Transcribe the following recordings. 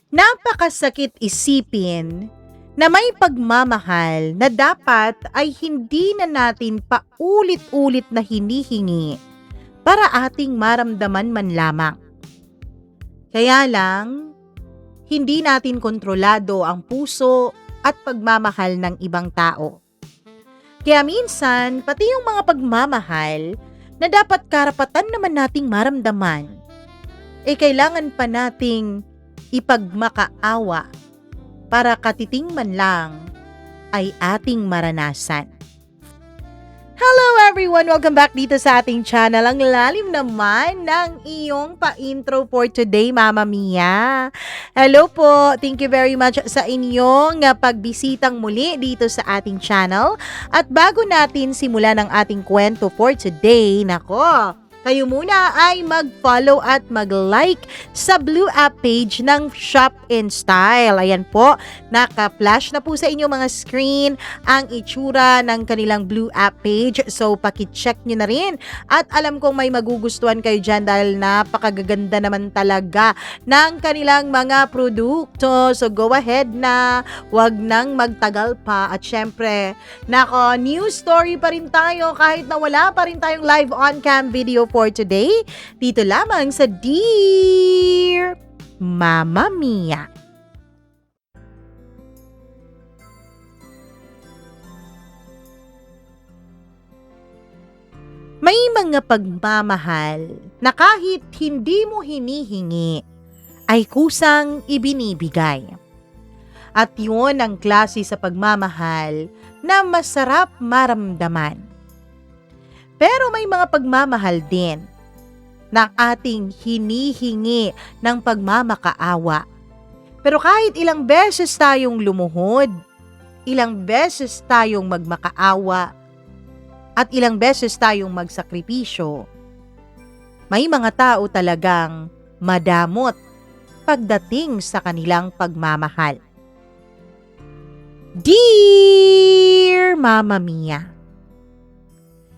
Napakasakit isipin na may pagmamahal na dapat ay hindi na natin paulit-ulit na hinihingi para ating maramdaman man lamang. Kaya lang, hindi natin kontrolado ang puso at pagmamahal ng ibang tao. Kaya minsan, pati yung mga pagmamahal na dapat karapatan naman nating maramdaman, kailangan pa nating ipagmakaawa para katiting man lang ay ating maranasan. Hello everyone! Welcome back dito sa ating channel. Ang lalim naman ng iyong pa-intro for today, Mama Mia. Hello po! Thank you very much sa inyong pagbisitang muli dito sa ating channel. At bago natin simulan ang ating kwento for today, nako, kayo muna ay mag-follow at mag-like sa Blue App page ng Shop in Style. Ayan po, naka-flash na po sa inyong mga screen ang itsura ng kanilang Blue App page. So, paki-check nyo na rin. At alam kong may magugustuhan kayo dyan dahil napakagaganda naman talaga ng kanilang mga produkto. So, go ahead na. Huwag nang magtagal pa. At syempre, nako, news story pa rin tayo kahit na wala pa rin tayong live on-cam video for today, dito lamang sa Dear Mama Mia. May mga pagmamahal na kahit hindi mo hinihingi, ay kusang ibinibigay. At yun ang klase sa pagmamahal na masarap maramdaman. Pero may mga pagmamahal din na ating hinihingi ng pagmamakaawa. Pero kahit ilang beses tayong lumuhod, ilang beses tayong magmakaawa, at ilang beses tayong magsakripisyo, may mga tao talagang madamot pagdating sa kanilang pagmamahal. Dear Mama Mia,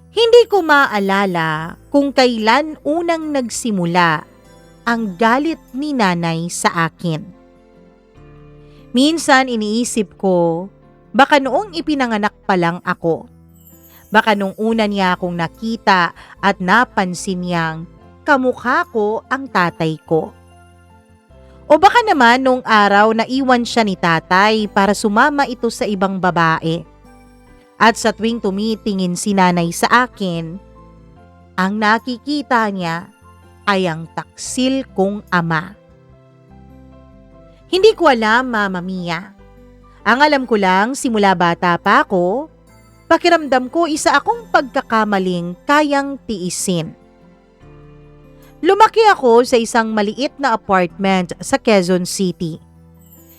hindi ko maalala kung kailan unang nagsimula ang galit ni nanay sa akin. Minsan iniisip ko, baka noong ipinanganak pa lang ako. Baka nung una niya akong nakita at napansin niyang kamukha ko ang tatay ko. O baka naman nung araw na iwan siya ni tatay para sumama ito sa ibang babae. At sa tuwing tumitingin si nanay sa akin, ang nakikita niya ay ang taksil kong ama. Hindi ko alam, Mama Mia. Ang alam ko lang, simula bata pa ako, pakiramdam ko isa akong pagkakamaling kayang tiisin. Lumaki ako sa isang maliit na apartment sa Quezon City.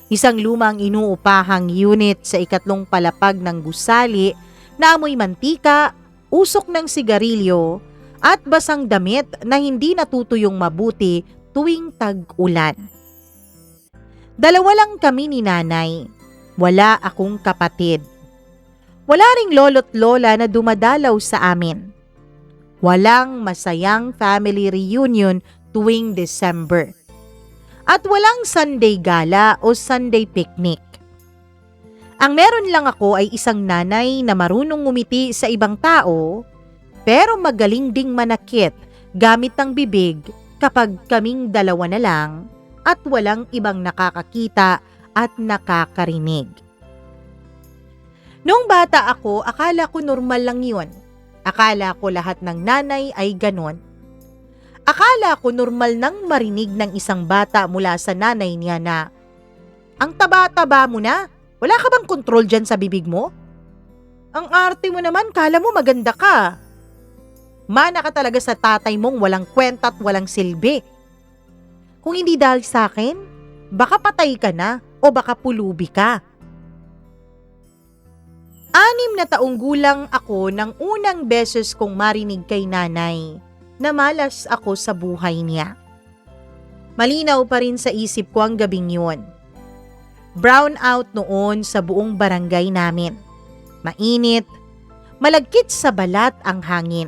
Isang lumang inuupahang unit sa ikatlong palapag ng gusali na amoy mantika, usok ng sigarilyo at basang damit na hindi natutuyong mabuti tuwing tag-ulan. Dalawa lang kami ni nanay. Wala akong kapatid. Wala ring lolo't lola na dumadalaw sa amin. Walang masayang family reunion tuwing December. At walang Sunday gala o Sunday picnic. Ang meron lang ako ay isang nanay na marunong ngumiti sa ibang tao, pero magaling ding manakit gamit ang bibig kapag kaming dalawa na lang at walang ibang nakakakita at nakakarinig. Noong bata ako, akala ko normal lang yun. Akala ko lahat ng nanay ay ganon. Akala ko normal nang marinig ng isang bata mula sa nanay niya na, "Ang taba-taba mo na, wala ka bang kontrol dyan sa bibig mo? Ang arte mo naman, kala mo maganda ka. Mana ka talaga sa tatay mong walang kwenta at walang silbi. Kung hindi dahil sa akin, baka patay ka na o baka pulubi ka." 6 na taong gulang ako nang unang beses kong marinig kay nanay na malas ako sa buhay niya. Malinaw pa rin sa isip ko ang gabing yun. Brown out noon sa buong barangay namin. Mainit, malagkit sa balat ang hangin.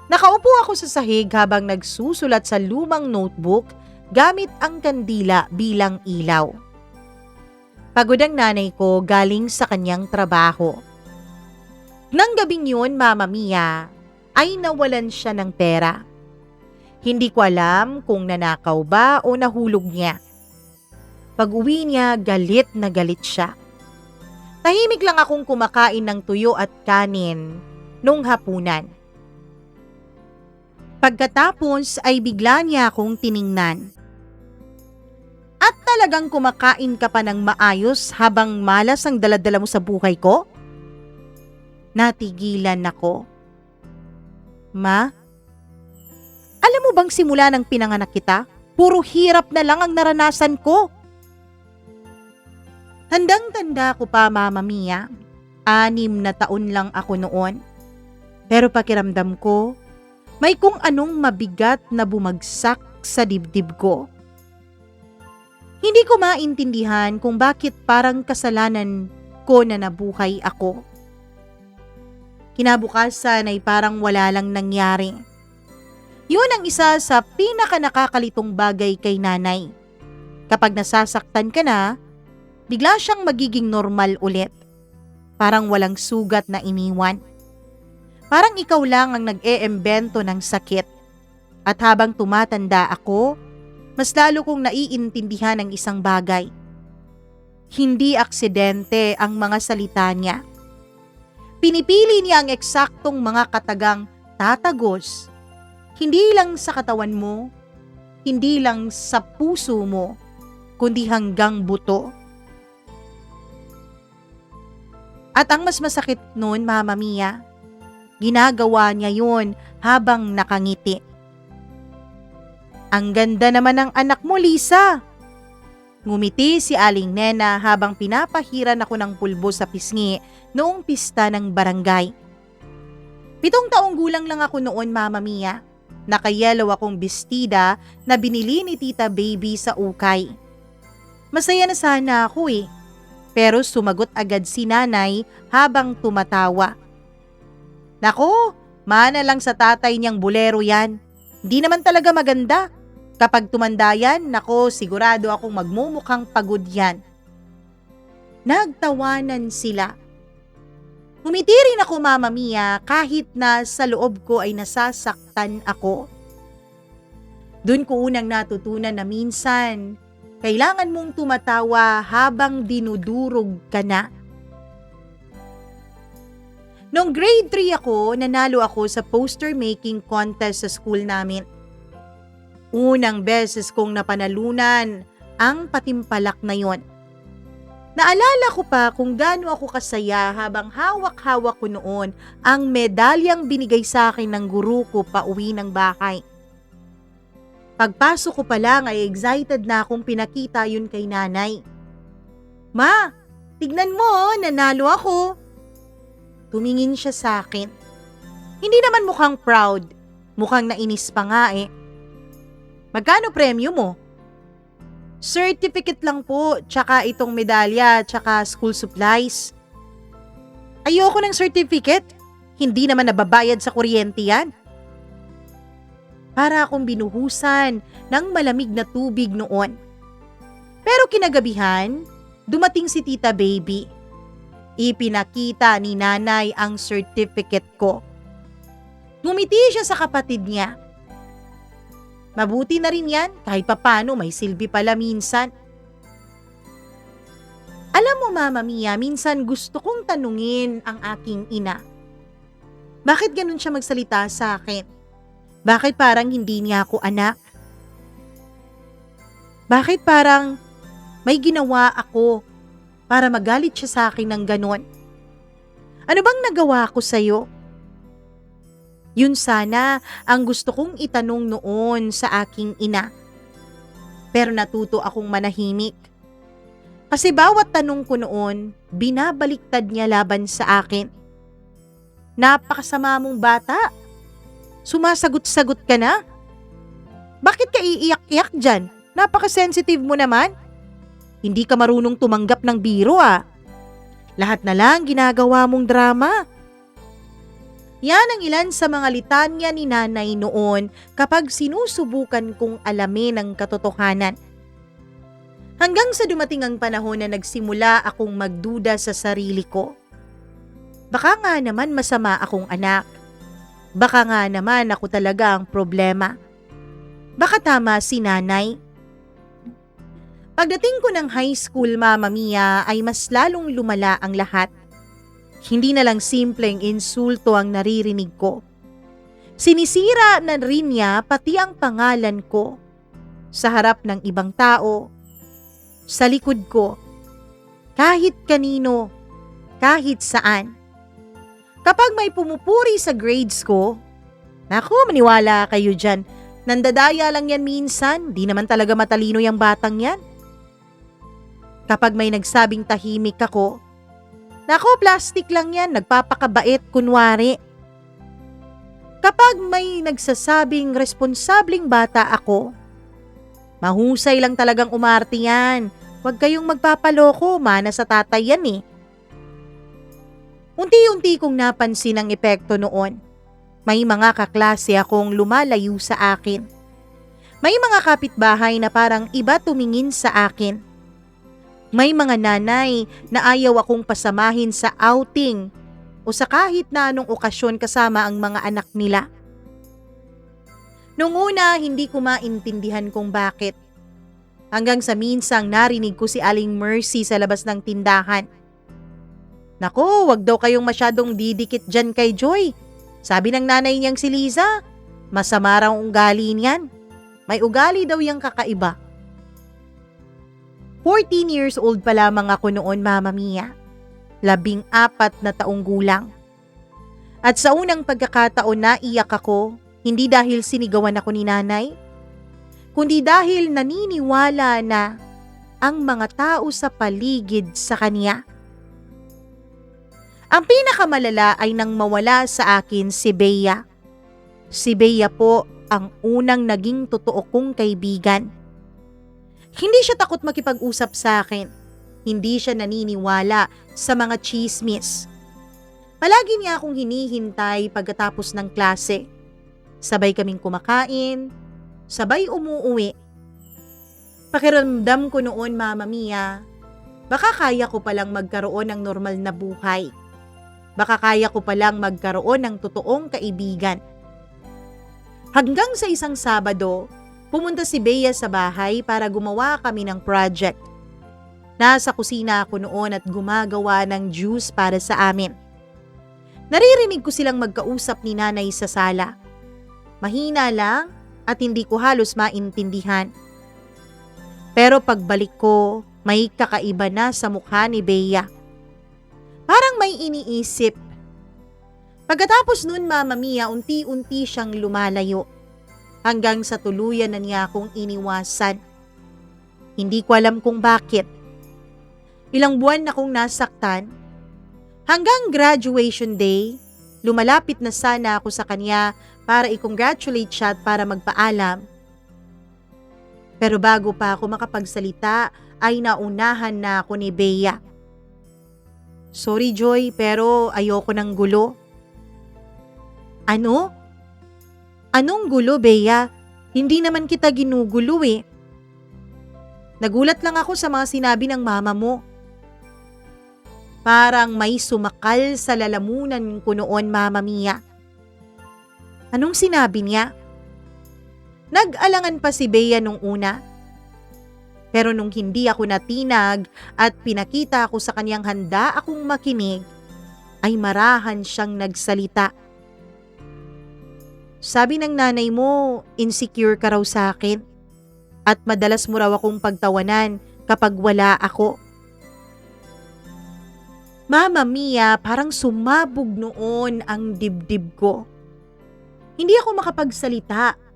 Nakaupo ako sa sahig habang nagsusulat sa lumang notebook gamit ang kandila bilang ilaw. Pagod ang nanay ko galing sa kanyang trabaho. Nang gabing yun, Mama Mia, ay nawalan siya ng pera. Hindi ko alam kung nanakaw ba o nahulog niya. Pag-uwi niya, galit na galit siya. Tahimik lang akong kumakain ng tuyo at kanin nung hapunan. Pagkatapos ay bigla niya akong tiningnan. At talagang kumakain ka pa ng maayos habang malas ang daladala mo sa buhay ko? Natigilan ako. Ma, alam mo bang simula ng pinanganak kita, puro hirap na lang ang naranasan ko? Tandang-tanda ko pa, Mama Mia. 6 na taon lang ako noon. Pero pakiramdam ko, may kung anong mabigat na bumagsak sa dibdib ko. Hindi ko maintindihan kung bakit parang kasalanan ko na nabuhay ako. Kinabukasan ay parang wala lang nangyari. Yun ang isa sa pinaka-nakakalitong bagay kay nanay. Kapag nasasaktan ka na, bigla siyang magiging normal ulit. Parang walang sugat na iniwan. Parang ikaw lang ang nag-eembento ng sakit. At habang tumatanda ako, mas lalo kong naiintindihan ang isang bagay. Hindi aksidente ang mga salita niya. Pinipili niya ang eksaktong mga katagang tatagos. Hindi lang sa katawan mo, hindi lang sa puso mo, kundi hanggang buto. At ang mas masakit nun, Mama Mia, ginagawa niya yun habang nakangiti. Ang ganda naman ng anak mo, Lisa. Ngumiti si Aling Nena habang pinapahiran ako ng pulbo sa pisngi noong pista ng barangay. 7 taong gulang lang ako noon, Mama Mia. Nakayelo akong bestida na binili ni Tita Baby sa ukay. Masaya na sana ako eh. Pero sumagot agad si nanay habang tumatawa. Nako, mana lang sa tatay niyang bolero yan. Di naman talaga maganda. Kapag tumanda yan, nako sigurado akong magmumukhang pagod yan. Nagtawanan sila. Umiti rin ako, Mama Mia, kahit na sa loob ko ay nasasaktan ako. Doon ko unang natutunan na minsan, kailangan mong tumatawa habang dinudurog ka na. Noong grade 3 ako, nanalo ako sa poster making contest sa school namin. Unang beses kong napanalunan ang patimpalak na yon. Naalala ko pa kung gaano ako kasaya habang hawak-hawak ko noon ang medalyang binigay sa akin ng guru ko pa uwi ng bahay. Pagpasok ko pa lang ay excited na akong pinakita yun kay nanay. Ma, tignan mo, nanalo ako. Tumingin siya sa akin. Hindi naman mukhang proud, mukhang nainis pa nga eh. Magkano premyo mo? Certificate lang po, tsaka itong medalya, tsaka school supplies. Ayoko ng certificate. Hindi naman nababayad sa kuryente yan. Para akong binuhusan ng malamig na tubig noon. Pero kinagabihan, dumating si Tita Baby. Ipinakita ni nanay ang certificate ko. Ngumiti siya sa kapatid niya. Mabuti na rin yan, kahit papano may silbi pala minsan. Alam mo, Mama Mia, minsan gusto kong tanungin ang aking ina. Bakit ganun siya magsalita sa akin? Bakit parang hindi niya ako anak? Bakit parang may ginawa ako para magalit siya sa akin ng ganon? Ano bang nagawa ko sa'yo? Yun sana ang gusto kong itanong noon sa aking ina. Pero natuto akong manahimik. Kasi bawat tanong ko noon, binabaliktad niya laban sa akin. Napakasama mong bata. Sumasagot-sagot ka na. Bakit ka iiyak-iyak dyan? Napaka-sensitive mo naman. Hindi ka marunong tumanggap ng biro ah. Lahat na lang ginagawa mong drama. Yan ang ilan sa mga litanya ni nanay noon kapag sinusubukan kong alamin ang katotohanan. Hanggang sa dumating ang panahon na nagsimula akong magduda sa sarili ko. Baka nga naman masama akong anak. Baka nga naman ako talaga ang problema. Baka tama si nanay. Pagdating ko ng high school, Mama Mia, ay mas lalong lumala ang lahat. Hindi na lang simpleng insulto ang naririnig ko. Sinisira na rin niya pati ang pangalan ko sa harap ng ibang tao, sa likod ko, kahit kanino, kahit saan. Kapag may pumupuri sa grades ko, naku, maniwala kayo dyan, nandadaya lang yan minsan, di naman talaga matalino yung batang yan. Kapag may nagsabing tahimik ako, naku, plastic lang yan, nagpapakabait kunwari. Kapag may nagsasabing responsableng bata ako, mahusay lang talagang umarte yan. Huwag kayong magpapaloko, mana sa tatay yan eh. Unti-unti kong napansin ang epekto noon. May mga kaklase akong lumalayo sa akin. May mga kapitbahay na parang iba tumingin sa akin. May mga nanay na ayaw akong pasamahin sa outing o sa kahit na anong okasyon kasama ang mga anak nila. Noong una, hindi ko maintindihan kung bakit. Hanggang sa minsang narinig ko si Aling Mercy sa labas ng tindahan. Naku, wag daw kayong masyadong didikit dyan kay Joy. Sabi ng nanay niyang si Liza, masama raw ang ugali niyan. May ugali daw yang kakaiba. 14 years old pa lamang ako noon, Mama Mia. 14 na taong gulang. At sa unang pagkakataon naiyak ako, hindi dahil sinigawan ako ni nanay, kundi dahil naniniwala na ang mga tao sa paligid sa kanya. Ang pinakamalala ay nang mawala sa akin si Bea. Si Bea po ang unang naging totoo kong kaibigan. Hindi siya takot makipag-usap sa akin. Hindi siya naniniwala sa mga chismis. Palagi niya akong hinihintay pagkatapos ng klase. Sabay kaming kumakain, sabay umuuwi. Pakiramdam ko noon, Mama Mia, baka kaya ko palang magkaroon ng normal na buhay. Baka kaya ko palang magkaroon ng totoong kaibigan. Hanggang sa isang Sabado, pumunta si Bea sa bahay para gumawa kami ng project. Nasa kusina ako noon at gumagawa ng juice para sa amin. Naririnig ko silang magkausap ni nanay sa sala. Mahina lang at hindi ko halos maintindihan. Pero pagbalik ko, may kakaiba na sa mukha ni Bea. Parang may iniisip. Pagkatapos nun, Mama Mia, unti-unti siyang lumalayo. Hanggang sa tuluyan na niya akong iniwasan. Hindi ko alam kung bakit. Ilang buwan na akong nasaktan. Hanggang graduation day, lumalapit na sana ako sa kanya para i-congratulate siya at para magpaalam. Pero bago pa ako makapagsalita, ay naunahan na ako ni Bea. Sorry Joy, pero ayoko ng gulo. Ano? Anong gulo, Bea? Hindi naman kita ginugulo eh. Nagulat lang ako sa mga sinabi ng mama mo. Parang may sumakal sa lalamunan ko noon, Mama Mia. Anong sinabi niya? Nag-alangan pa si Bea nung una. Pero nung hindi ako natinag at pinakita ako sa kanyang handa akong makinig, ay marahan siyang nagsalita. Sabi ng nanay mo, insecure ka raw sa akin at madalas mo raw akong pagtawanan kapag wala ako. Mama Mia, parang sumabog noon ang dibdib ko. Hindi ako makapagsalita.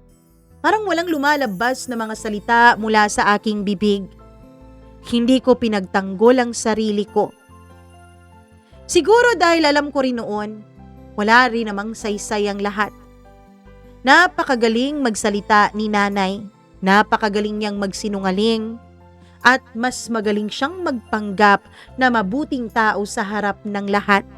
Parang walang lumalabas na mga salita mula sa aking bibig. Hindi ko pinagtanggol ang sarili ko. Siguro dahil alam ko rin noon, wala rin namang saysay ang lahat. Napakagaling magsalita ni nanay. Napakagaling niyang magsinungaling. At mas magaling siyang magpanggap na mabuting tao sa harap ng lahat.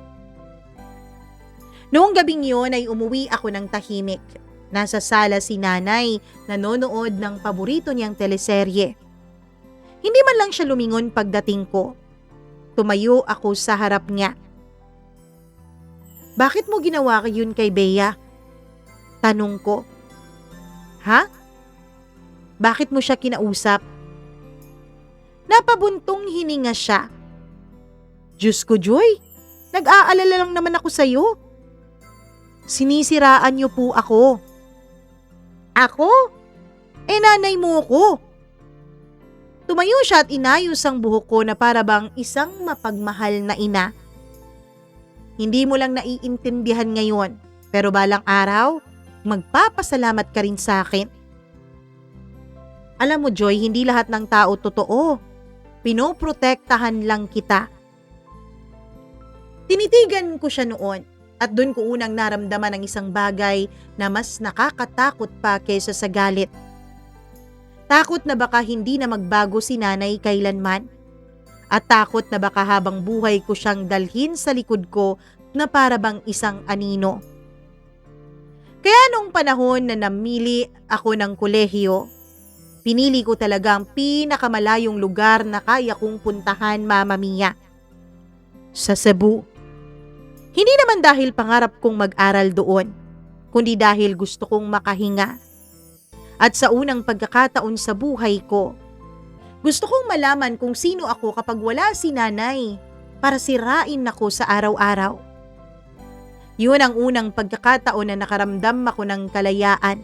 Noong gabing yun ay umuwi ako ng tahimik. Nasa sala si nanay, nanonood ng paborito niyang teleserye. Hindi man lang siya lumingon pagdating ko. Tumayo ako sa harap niya. Bakit mo ginawa yun kay Bea? Tanong ko. Ha? Bakit mo siya kinausap? Napabuntong hininga siya. Diyos ko, Joy, nag-aalala lang naman ako sa'yo. Sinisiraan niyo po ako. Ako? Nanay mo ko. Tumayo siya at inayos ang buhok ko na para bang isang mapagmahal na ina. Hindi mo lang naiintindihan ngayon, pero balang araw, magpapasalamat ka rin sa akin. Alam mo, Joy, hindi lahat ng tao totoo. Pinoprotektahan lang kita. Tinitigan ko siya noon at doon ko unang naramdaman ang isang bagay na mas nakakatakot pa kaysa sa galit. Takot na baka hindi na magbago si nanay kailanman. At takot na baka habang buhay ko siyang dalhin sa likod ko na para bang isang anino. Kaya nung panahon na namili ako ng kolehiyo, pinili ko talaga ang pinakamalayong lugar na kaya kong puntahan, Mama Mia. Sa Cebu. Hindi naman dahil pangarap kong mag-aral doon, kundi dahil gusto kong makahinga. At sa unang pagkakataon sa buhay ko, gusto kong malaman kung sino ako kapag wala si nanay para sirain ako sa araw-araw. Yun ang unang pagkakataon na nakaramdam ako ng kalayaan.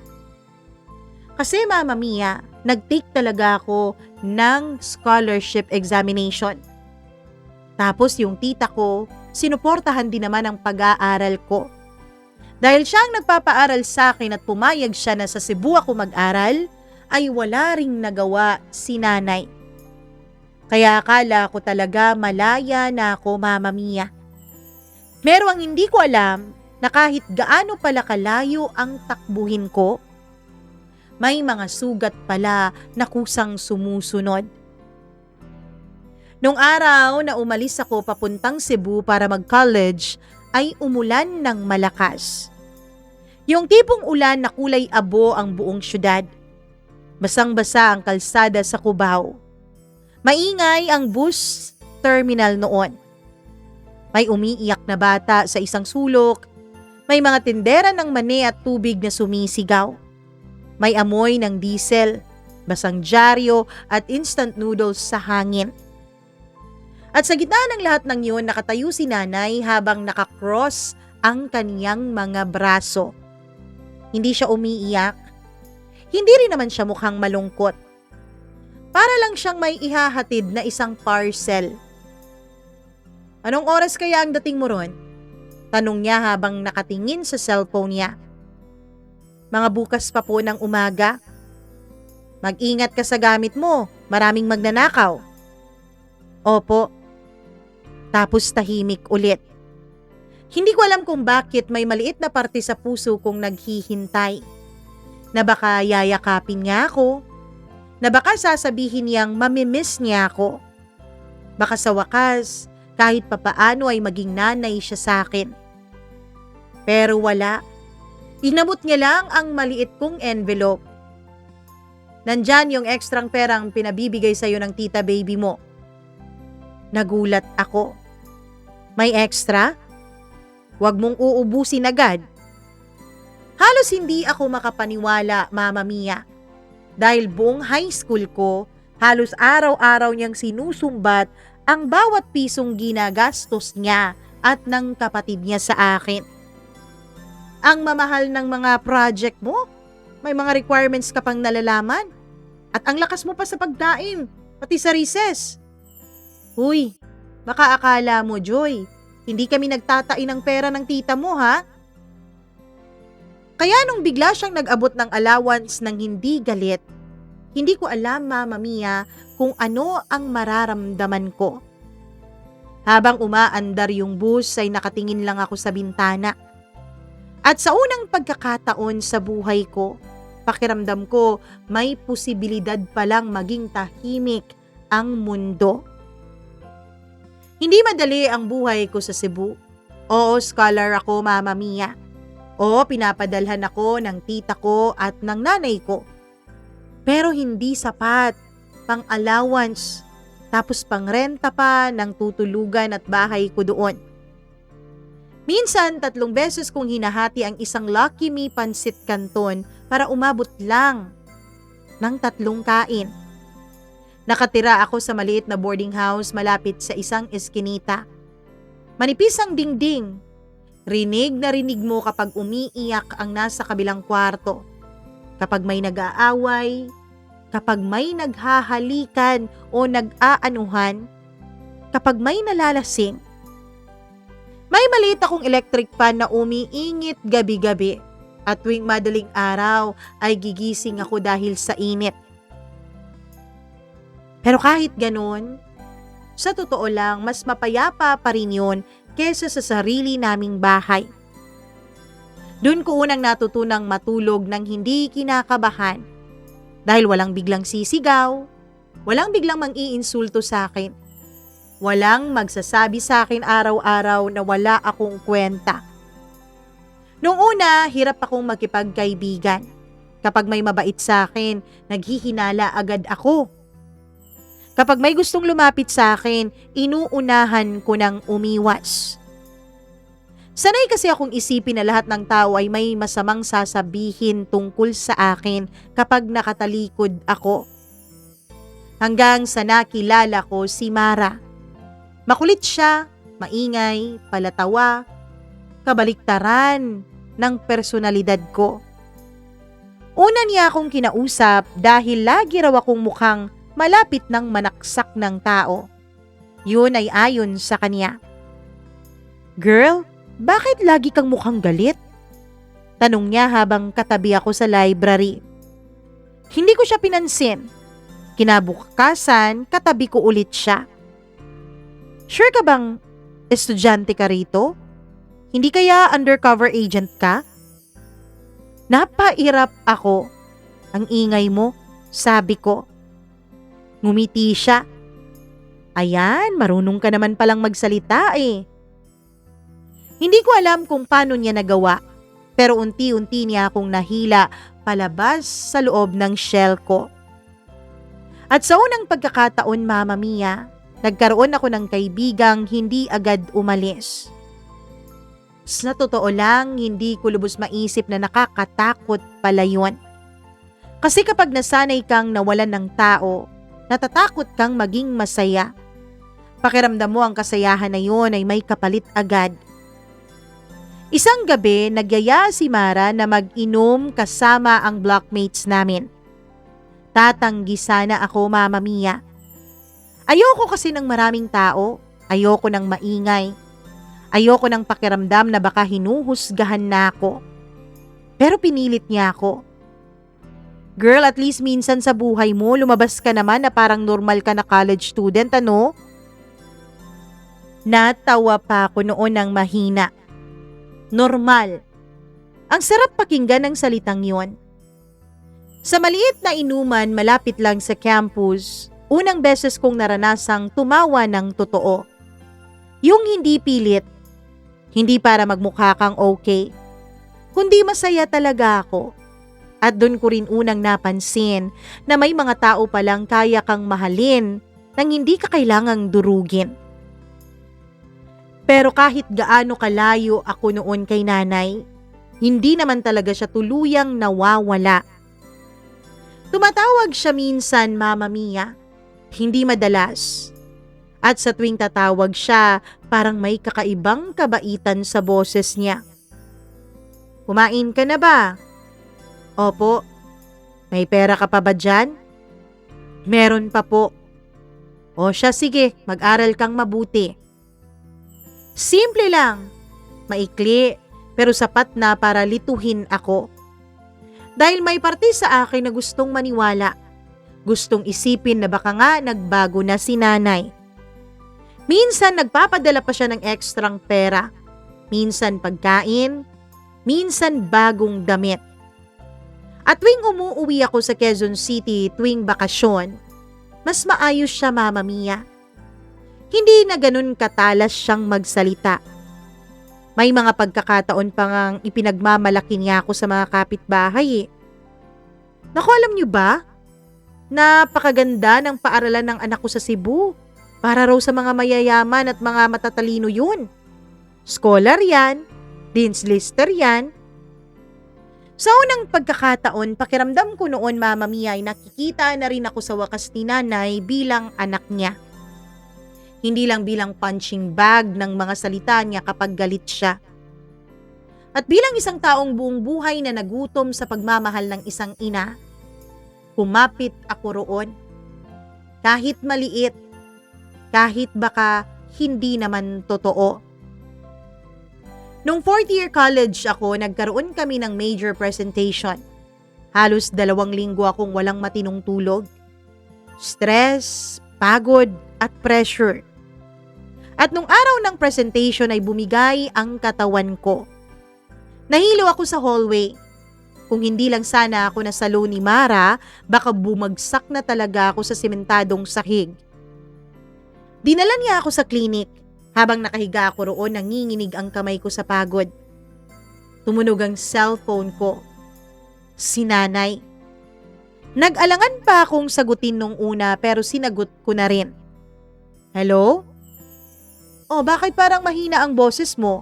Kasi Mama Mia, nag-take talaga ako ng scholarship examination. Tapos yung tita ko, sinuportahan din naman ang pag-aaral ko. Dahil siya ang nagpapaaral sa akin at pumayag siya na sa Cebu ako mag-aral, ay wala ring nagawa si nanay. Kaya akala ko talaga malaya na ako, Mama Mia. Pero ang hindi ko alam na kahit gaano pala kalayo ang takbuhin ko, may mga sugat pala na kusang sumusunod. Nung araw na umalis ako papuntang Cebu para mag-college, ay umulan ng malakas. Yung tipong ulan na kulay abo ang buong syudad. Basang-basa ang kalsada sa Cubao. Maingay ang bus terminal noon. May umiiyak na bata sa isang sulok. May mga tindera ng mani at tubig na sumisigaw. May amoy ng diesel, basang dyaryo at instant noodles sa hangin. At sa gitna ng lahat ng yun, nakatayo si nanay habang nakakross ang kaniyang mga braso. Hindi siya umiiyak. Hindi rin naman siya mukhang malungkot. Para lang siyang may ihahatid na isang parcel. Anong oras kaya ang dating mo ron? Tanong niya habang nakatingin sa cellphone niya. Mga bukas pa po ng umaga. Mag-ingat ka sa gamit mo, maraming magnanakaw. Opo. Tapos tahimik ulit. Hindi ko alam kung bakit may maliit na parte sa puso kong naghihintay. Na baka yayakapin niya ako. Na baka sasabihin niyang mamimiss niya ako. Baka sa wakas, kahit papaano ay maging nanay siya sa akin. Pero wala. Inabot niya lang ang maliit kong envelope. Nandyan yung ekstrang perang pinabibigay sa'yo ng tita baby mo. Nagulat ako. May extra? Huwag mong uubusin agad. Halos hindi ako makapaniwala, Mama Mia. Dahil buong high school ko, halos araw-araw niyang sinusumbat ang bawat pisong ginagastos niya at ng kapatid niya sa akin. Ang mamahal ng mga project mo, may mga requirements ka pang nalalaman. At ang lakas mo pa sa pagdain, pati sa recess. Uy, baka akala mo, Joy, hindi kami nagtatain ng pera ng tita mo, ha? Kaya nung bigla siyang nag-abot ng allowance ng hindi galit, hindi ko alam, Mama Mia, kung ano ang mararamdaman ko. Habang umaandar yung bus ay nakatingin lang ako sa bintana. At sa unang pagkakataon sa buhay ko, pakiramdam ko may posibilidad palang maging tahimik ang mundo. Hindi madali ang buhay ko sa Cebu. Oo, scholar ako, Mama Mia. Oo, pinapadalhan ako ng tita ko at ng nanay ko. Pero hindi sapat. Pang-allowance. Tapos pang-renta pa ng tutulugan at bahay ko doon. Minsan, 3 beses kong hinahati ang isang Lucky Me Pansit Canton para umabot lang ng 3 kain. Nakatira ako sa maliit na boarding house malapit sa isang eskinita. Manipis ang dingding. Rinig na rinig mo kapag umiiyak ang nasa kabilang kwarto. Kapag may nag-aaway, kapag may naghahalikan o nag-aanuhan, kapag may nalalasing. May maliit akong electric fan na umiingit gabi-gabi at tuwing madaling araw ay gigising ako dahil sa init. Pero kahit ganun, sa totoo lang mas mapayapa pa rin yun kesa sa sarili naming bahay. Doon ko unang natutunang matulog ng hindi kinakabahan dahil walang biglang sisigaw, walang biglang mang-iinsulto sa akin, walang magsasabi sa akin araw-araw na wala akong kwenta. Noong una, hirap akong makipagkaibigan. Kapag may mabait sa akin, naghihinala agad ako. Kapag may gustong lumapit sa akin, inuunahan ko ng umiwas. Sanay kasi akong isipin na lahat ng tao ay may masamang sasabihin tungkol sa akin kapag nakatalikod ako. Hanggang sa nakilala ko si Mara. Makulit siya, maingay, palatawa, kabaliktaran ng personalidad ko. Una niya akong kinausap dahil lagi raw akong mukhang malapit ng manaksak ng tao. Yun ay ayon sa kanya. "Girl, bakit lagi kang mukhang galit?" Tanong niya habang katabi ako sa library. Hindi ko siya pinansin. Kinabukasan, katabi ko ulit siya. "Sure ka bang estudyante ka rito? Hindi kaya undercover agent ka?" Napairap ako. "Ang ingay mo," sabi ko. Ngumiti siya. "Ayan, marunong ka naman palang magsalita eh." Hindi ko alam kung paano niya nagawa, pero unti-unti niya akong nahila palabas sa loob ng shell ko. At sa unang pagkakataon, Mama Mia, nagkaroon ako ng kaibigang hindi agad umalis. Sa totoo lang, hindi ko lubos maisip na nakakatakot pala yun. Kasi kapag nasanay kang nawalan ng tao, natatakot kang maging masaya. Pakiramdam mo ang kasayahan na yun ay may kapalit agad. Isang gabi, nagyaya si Mara na mag-inom kasama ang blockmates namin. Tatanggi sana ako, Mama Mia. Ayoko kasi ng maraming tao, ayoko ng maingay. Ayoko ng pakiramdam na baka hinuhusgahan na ako. Pero pinilit niya ako. "Girl, at least minsan sa buhay mo, lumabas ka naman na parang normal ka na college student, ano?" Natawa pa ako noon ng mahina. Normal. Ang sarap pakinggan ng salitang yon. Sa maliit na inuman malapit lang sa campus, unang beses kong naranasang tumawa ng totoo. Yung hindi pilit, hindi para magmukha kang okay, kundi masaya talaga ako. At doon ko rin unang napansin na may mga tao palang kaya kang mahalin nang hindi ka kailangang durugin. Pero kahit gaano kalayo ako noon kay nanay, hindi naman talaga siya tuluyang nawawala. Tumatawag siya minsan, Mama Mia, hindi madalas. At sa tuwing tatawag siya, parang may kakaibang kabaitan sa boses niya. "Kumain ka na ba?" "Opo." "May pera ka pa ba dyan?" "Meron pa po." "O siya, sige, mag-aral kang mabuti." Simple lang, maikli, pero sapat na para lituhin ako. Dahil may parte sa akin na gustong maniwala, gustong isipin na baka nga nagbago na si nanay. Minsan nagpapadala pa siya ng ekstrang pera, minsan pagkain, minsan bagong damit. At tuwing umuuwi ako sa Quezon City tuwing bakasyon, mas maayos siya, Mama Mia. Hindi na ganun katalas siyang magsalita. May mga pagkakataon pa ngang ipinagmamalaki niya ako sa mga kapitbahay eh. Naku, alam niyo ba? Napakaganda ng paaralan ng anak ko sa Cebu. Para raw sa mga mayayaman at mga matatalino yun. Scholar yan, Dean's Lister yan. Sa unang pagkakataon, pakiramdam ko noon, Mama Mia, ay nakikita na rin ako sa wakas ni Nanay bilang anak niya. Hindi lang bilang punching bag ng mga salita niya kapag galit siya. At bilang isang taong buong buhay na nagutom sa pagmamahal ng isang ina, kumapit ako roon. Kahit maliit, kahit baka hindi naman totoo. Nung 4th year college ako, nagkaroon kami ng major presentation. Halos 2 linggo akong walang matinong tulog. Stress, pagod, at pressure. At nung araw ng presentation ay bumigay ang katawan ko. Nahilo ako sa hallway. Kung hindi lang sana ako nasalo ni Mara, baka bumagsak na talaga ako sa sementadong sahig. Dinala niya ako sa klinik. Habang nakahiga ako roon, nanginginig ang kamay ko sa pagod. Tumunog ang cellphone ko. Si Nanay. Nag-alangan pa akong sagutin nung una pero sinagot ko na rin. Hello? Oh, bakit parang mahina ang boses mo?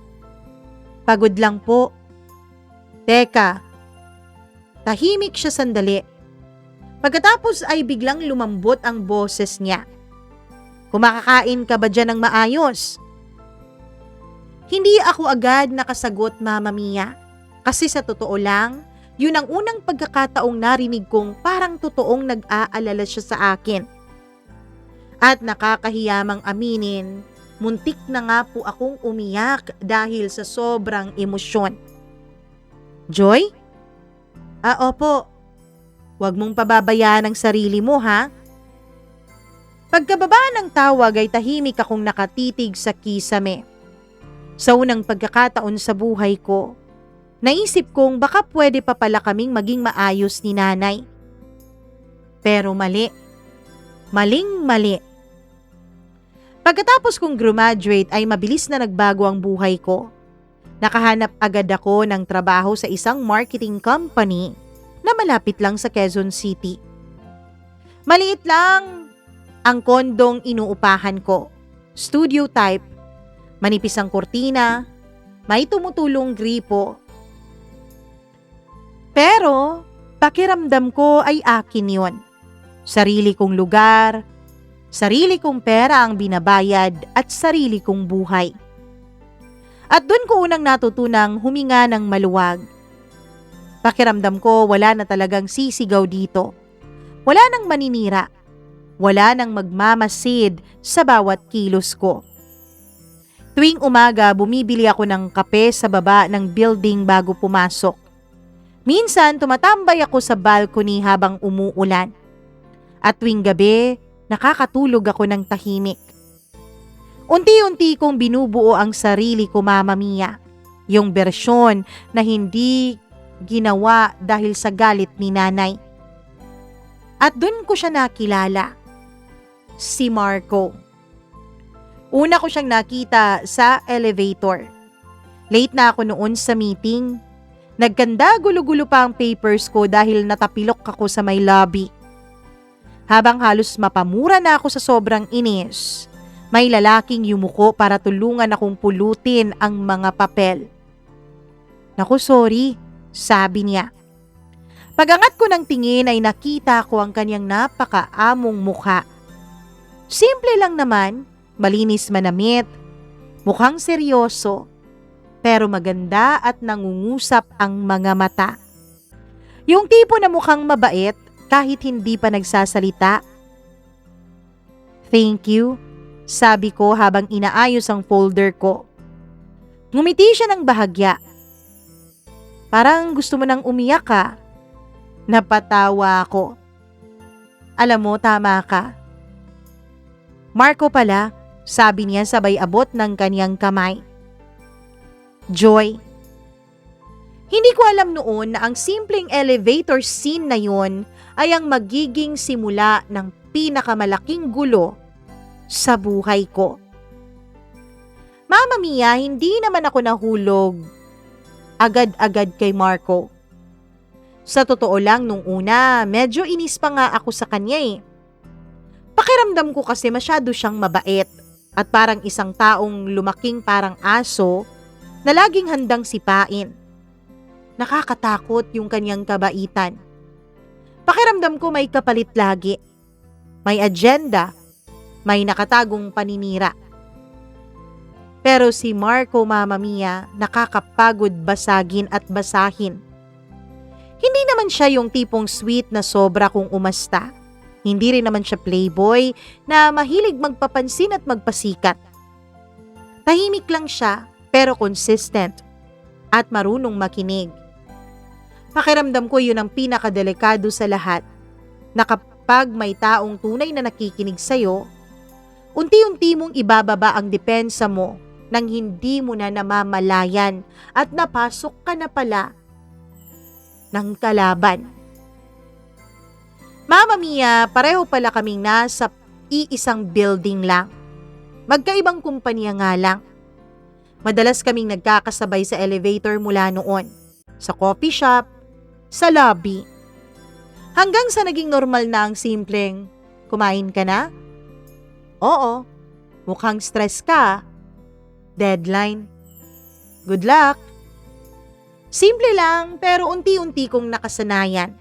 Pagod lang po. Teka. Tahimik siya sandali. Pagkatapos ay biglang lumambot ang boses niya. Kumakakain ka ba dyan ng maayos? Hindi ako agad nakasagot, Mama Mia. Kasi sa totoo lang, yun ang unang pagkakataong narinig kong parang totoong nag-aalala siya sa akin. At nakakahiyamang aminin, muntik na nga po akong umiyak dahil sa sobrang emosyon. Joy? Opo. Huwag mong pababayaan ang sarili mo, ha? Pagkababa ng tawag ay tahimik akong nakatitig sa kisame. Sa unang pagkakataon sa buhay ko, naisip kong baka pwede pa pala kaming maging maayos ni Nanay. Pero mali. Maling-mali. Pagkatapos kong graduate ay mabilis na nagbago ang buhay ko. Nakahanap agad ako ng trabaho sa isang marketing company na malapit lang sa Quezon City. Maliit lang ang kondong inuupahan ko. Studio type. Manipis ang kurtina. May tumutulong gripo. Pero, pakiramdam ko ay akin yon. Sarili kong lugar, sarili kong pera ang binabayad at sarili kong buhay. At doon ko unang natutunang huminga ng maluwag. Pakiramdam ko wala na talagang sisigaw dito. Wala nang maninira. Wala nang magmamasid sa bawat kilos ko. Tuwing umaga, bumibili ako ng kape sa baba ng building bago pumasok. Minsan, tumatambay ako sa balcony habang umuulan. At tuwing gabi, nakakatulog ako ng tahimik. Unti-unti kong binubuo ang sarili ko, Mama Mia. Yung bersyon na hindi ginawa dahil sa galit ni Nanay. At doon ko siya nakilala. Si Marco. Una ko siyang nakita sa elevator. Late na ako noon sa meeting. Nagkanda gulo-gulo pa ang papers ko dahil natapilok ako sa may lobby. Habang halos mapamura na ako sa sobrang inis, may lalaking yumuko para tulungan akong pulutin ang mga papel. Naku, sorry, sabi niya. Pagangat ko ng tingin ay nakita ko ang kanyang napakaamong mukha. Simple lang naman, malinis manamit, mukhang seryoso, pero maganda at nangungusap ang mga mata. Yung tipo na mukhang mabait kahit hindi pa nagsasalita. Thank you, sabi ko habang inaayos ang folder ko. Ngumiti siya ng bahagya. Parang gusto mo nang umiyak ka. Napatawa ako. Alam mo, tama ka. Marco pala, sabi niya sabay abot ng kanyang kamay. Joy. Hindi ko alam noon na ang simpleng elevator scene na yon ay ang magiging simula ng pinakamalaking gulo sa buhay ko. Mama Mia, hindi naman ako nahulog agad-agad kay Marco. Sa totoo lang, nung una, medyo inis pa nga ako sa kanya eh. Pakiramdam ko kasi masyado siyang mabait at parang isang taong lumaking parang aso na laging handang sipain. Nakakatakot yung kanyang kabaitan. Pakiramdam ko may kapalit lagi. May agenda, may nakatagong paninira. Pero si Marco, Mama Mia, nakakapagod basagin at basahin. Hindi naman siya yung tipong sweet na sobra kung umasta. Hindi rin naman siya playboy na mahilig magpapansin at magpasikat. Tahimik lang siya pero consistent at marunong makinig. Pakiramdam ko yun ang pinakadelikado sa lahat, na kapag may taong tunay na nakikinig sa'yo, unti-unti mong ibababa ang depensa mo nang hindi mo na namamalayan at napasok ka na pala ng kalaban. Mama Mia, pareho pala kaming nasa iisang building lang. Magkaibang kumpanya nga lang. Madalas kaming nagkakasabay sa elevator mula noon, sa coffee shop, sa lobby. Hanggang sa naging normal na ang simpleng, kumain ka na? Oo, mukhang stress ka. Deadline. Good luck. Simple lang pero unti-unti kong nakasanayan.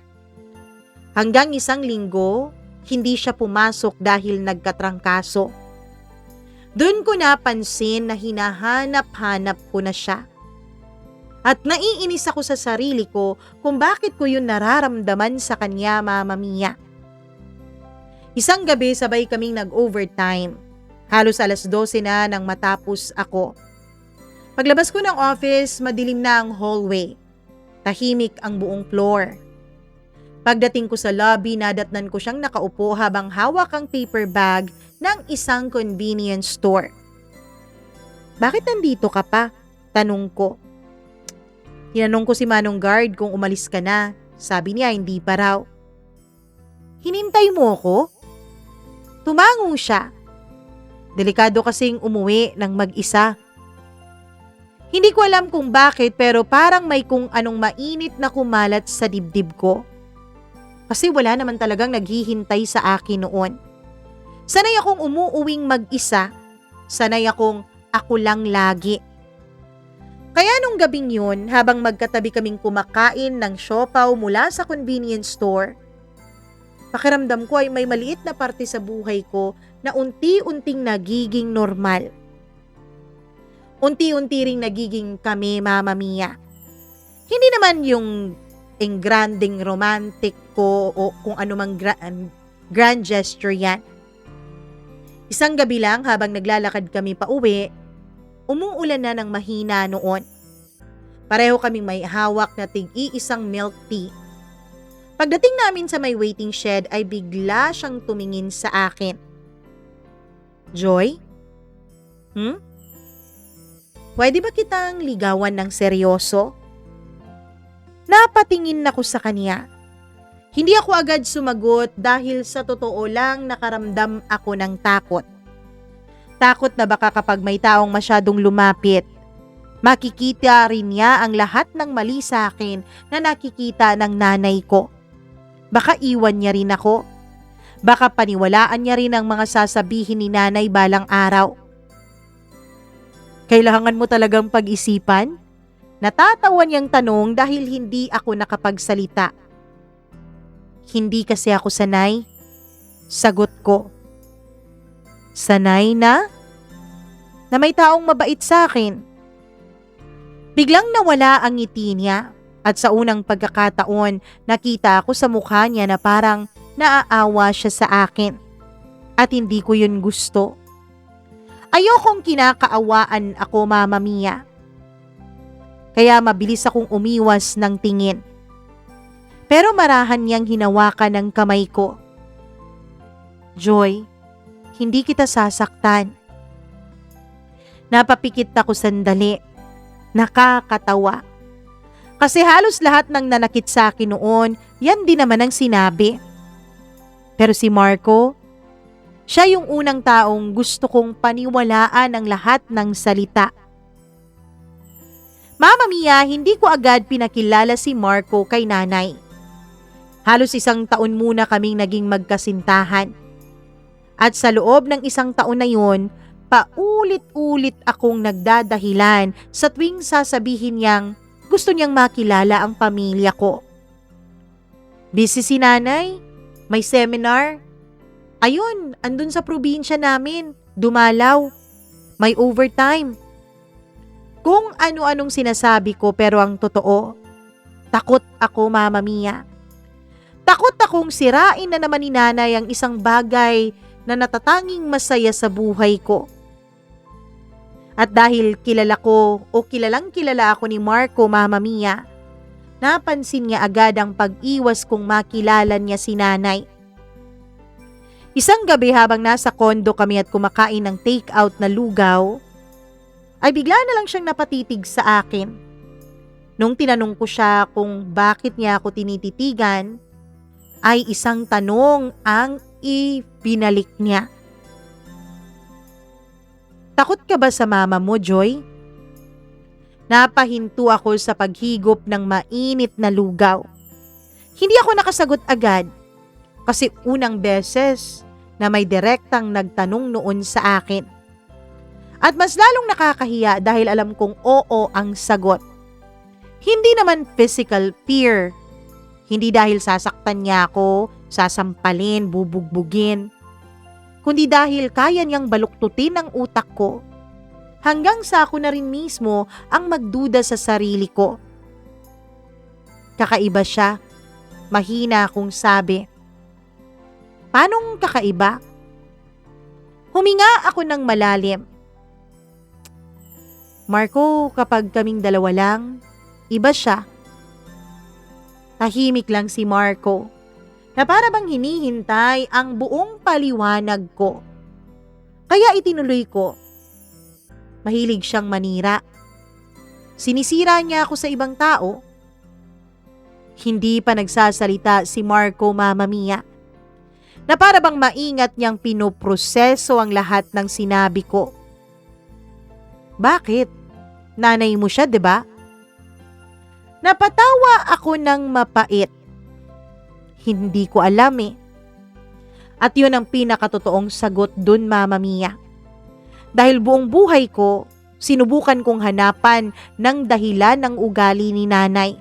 Hanggang isang linggo, hindi siya pumasok dahil nagkatrangkaso. Doon ko napansin na hinahanap-hanap ko na siya. At naiinis ako sa sarili ko kung bakit ko yun nararamdaman sa kanya, Mama Mia. Isang gabi sabay kaming nag-overtime. Halos 12:00 na nang matapos ako. Paglabas ko ng office, madilim na ang hallway. Tahimik ang buong floor. Pagdating ko sa lobby, nadatnan ko siyang nakaupo habang hawak ang paper bag ng isang convenience store. Bakit nandito ka pa? Tanong ko. Tinanong ko si Manong Guard kung umalis ka na. Sabi niya hindi pa raw. Hinintay mo ako? Tumango siya. Delikado kasing umuwi ng mag-isa. Hindi ko alam kung bakit pero parang may kung anong mainit na kumalat sa dibdib ko. Kasi wala naman talagang naghihintay sa akin noon. Sanay akong umuuwing mag-isa. Sanay akong ako lang lagi. Kaya nung gabing yun, habang magkatabi kaming kumakain ng siopaw mula sa convenience store, pakiramdam ko ay may maliit na parte sa buhay ko na unti-unting nagiging normal. Unti-unti ring nagiging kami, Mama Mia. Hindi naman yung engranding romantic ko o kung anumang grand gesture yan. Isang gabi lang habang naglalakad kami pa uwi, umuulan na ng mahina noon. Pareho kaming may hawak na tig-iisang milk tea. Pagdating namin sa may waiting shed ay bigla siyang tumingin sa akin. Joy? Pwede ba kitang ligawan ng seryoso? Napatingin ako sa kanya. Hindi ako agad sumagot dahil sa totoo lang nakaramdam ako ng takot. Takot na baka kapag may taong masyadong lumapit, makikita rin niya ang lahat ng mali sa akin na nakikita ng nanay ko. Baka iwan niya rin ako. Baka paniwalaan niya rin ang mga sasabihin ni nanay balang araw. Kailangan mo talagang pag-isipan? Natatawa niyang tanong dahil hindi ako nakapagsalita. Hindi kasi ako sanay. Sagot ko. Sanay na? Na may taong mabait sa akin. Biglang nawala ang ngiti niya at sa unang pagkakataon nakita ko sa mukha niya na parang naaawa siya sa akin. At hindi ko yun gusto. Ayokong kinakaawaan ako, Mama Mia. Kaya mabilis akong umiwas ng tingin. Pero marahan niyang hinawakan ng kamay ko. Joy, hindi kita sasaktan. Napapikit ako sandali. Nakakatawa. Kasi halos lahat ng nanakit sa akin noon, yan din naman ang sinabi. Pero si Marco, Siya yung unang taong gusto kong paniwalaan ang lahat ng salita. Mama Mia, hindi ko agad pinakilala si Marco kay nanay. Halos 1 taon muna kaming naging magkasintahan. At sa loob ng 1 taon na yun, paulit-ulit akong nagdadahilan sa tuwing sasabihin niyang gusto niyang makilala ang pamilya ko. Busy si nanay, may seminar. Ayun, andun sa probinsya namin, dumalaw, may overtime. Kung ano-anong sinasabi ko pero ang totoo, takot ako, Mama Mia. Takot akong sirain na naman ni nanay ang isang bagay na natatanging masaya sa buhay ko. At dahil kilala ko o kilalang kilala ako ni Marco, Mama Mia, napansin niya agad ang pag-iwas kong makilala niya si nanay. Isang gabi habang nasa kondo kami at kumakain ng take-out na lugaw, ay bigla na lang siyang napatitig sa akin. Nung tinanong ko siya kung bakit niya ako tinititigan, ay isang tanong ang ibinalik niya. Takot ka ba sa mama mo, Joy? Napahinto ako sa paghigop ng mainit na lugaw. Hindi ako nakasagot agad kasi unang beses na may direktang nagtanong noon sa akin. At mas lalong nakakahiya dahil alam kong oo ang sagot. Hindi naman physical fear. Hindi dahil sasaktan niya ako, sasampalin, bubugbugin. Kundi dahil kaya niyang baluktutin ang utak ko. Hanggang sa ako na rin mismo ang magduda sa sarili ko. Kakaiba siya. Mahina akong sabi. Paanong kakaiba? Huminga ako ng malalim. Marco, kapag kaming dalawa lang, iba siya. Tahimik lang si Marco, na para bang hinihintay ang buong paliwanag ko. Kaya itinuloy ko. Mahilig siyang manira. Sinisira niya ako sa ibang tao. Hindi pa nagsasalita si Marco, Mama Mia, na para bang maingat niyang pinoproseso ang lahat ng sinabi ko. Bakit? Nanay mo siya, 'di ba? Napatawa ako ng mapait. Hindi ko alam eh. At yun ang pinakatotoong sagot dun, Mama Mia. Dahil buong buhay ko, sinubukan kong hanapan ng dahilan ng ugali ni nanay.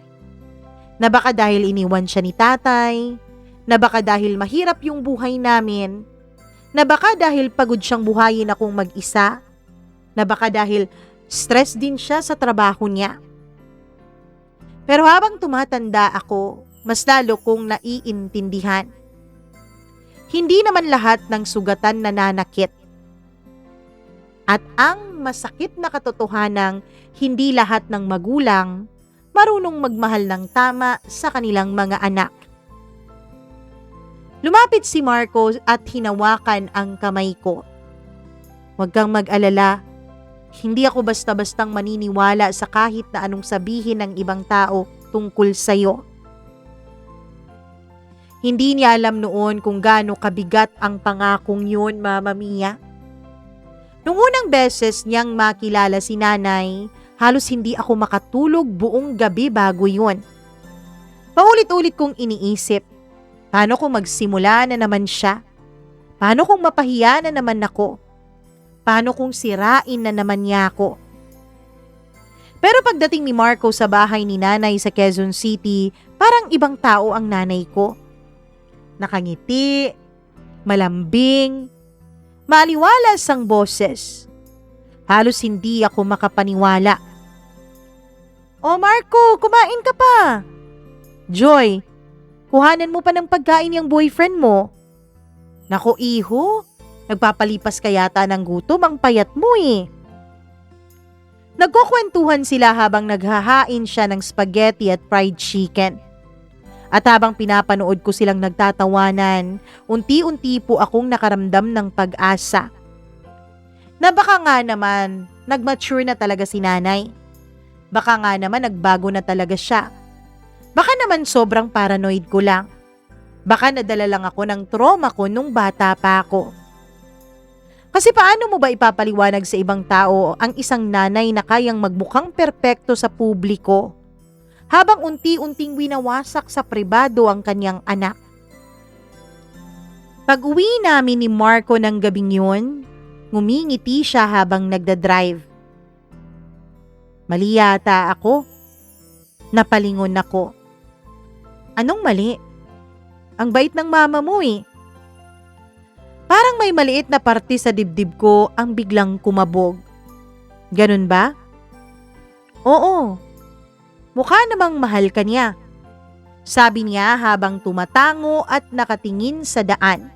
Na baka dahil iniwan siya ni tatay, na baka dahil mahirap yung buhay namin, na baka dahil pagod siyang buhayin akong mag-isa, na baka dahil stress din siya sa trabaho niya. Pero habang tumatanda ako, mas lalo kong naiintindihan. Hindi naman lahat ng sugatan nananakit. At ang masakit na katotohanang hindi lahat ng magulang marunong magmahal ng tama sa kanilang mga anak. Lumapit si Marco at hinawakan ang kamay ko. Huwag kang mag-alala. Hindi ako basta-bastang maniniwala sa kahit na anong sabihin ng ibang tao tungkol sa'yo. Hindi niya alam noon kung gaano kabigat ang pangakong yun, Mama Mia. Nung unang beses niyang makilala si nanay, halos hindi ako makatulog buong gabi bago yun. Paulit-ulit kong iniisip, paano kung magsimula na naman siya? Paano kung mapahiya na naman ako? Paano kung sirain na naman niya ako? Pero pagdating ni Marco sa bahay ni nanay sa Quezon City, parang ibang tao ang nanay ko. Nakangiti, malambing, maliwalas ang boses. Halos hindi ako makapaniwala. "O Marco, kumain ka pa." "Joy, kuhanan mo pa ng pagkain yung boyfriend mo." "Nako iho, nagpapalipas ka yata ng gutom, ang payat mo eh." Nagkukwentuhan sila habang naghahain siya ng spaghetti at fried chicken. At habang pinapanood ko silang nagtatawanan, unti-unti po akong nakaramdam ng pag-asa. Na baka nga naman, nag-mature na talaga si nanay. Baka nga naman nagbago na talaga siya. Baka naman sobrang paranoid ko lang. Baka nadala lang ako ng trauma ko nung bata pa ako. Kasi paano mo ba ipapaliwanag sa ibang tao ang isang nanay na kayang magmukhang perpekto sa publiko habang unti-unting winawasak sa pribado ang kanyang anak? Pag-uwi namin ni Marco ng gabing yun, ngumingiti siya habang nagdadrive. Mali yata ako. Napalingon ako. Anong mali? Ang bait ng mama mo eh. Parang may maliit na parte sa dibdib ko ang biglang kumabog. Ganun ba? Oo. Mukha namang mahal ka niya. Sabi niya habang tumatango at nakatingin sa daan.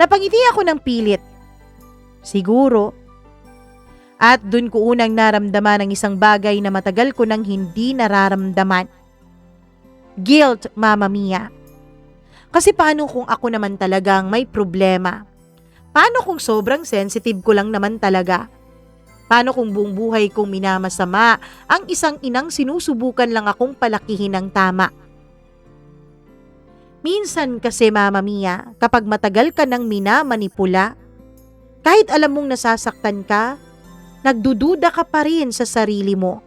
Napangiti ako ng pilit. Siguro. At dun ko unang naramdaman ang isang bagay na matagal ko nang hindi nararamdaman. Guilt, Mama Mia. Kasi paano kung ako naman talagang may problema? Paano kung sobrang sensitive ko lang naman talaga? Paano kung buong buhay kong minamasama ang isang inang sinusubukan lang akong palakihin ng tama? Minsan kasi, Mama Mia, kapag matagal ka nang minamanipula, kahit alam mong nasasaktan ka, nagdududa ka pa rin sa sarili mo.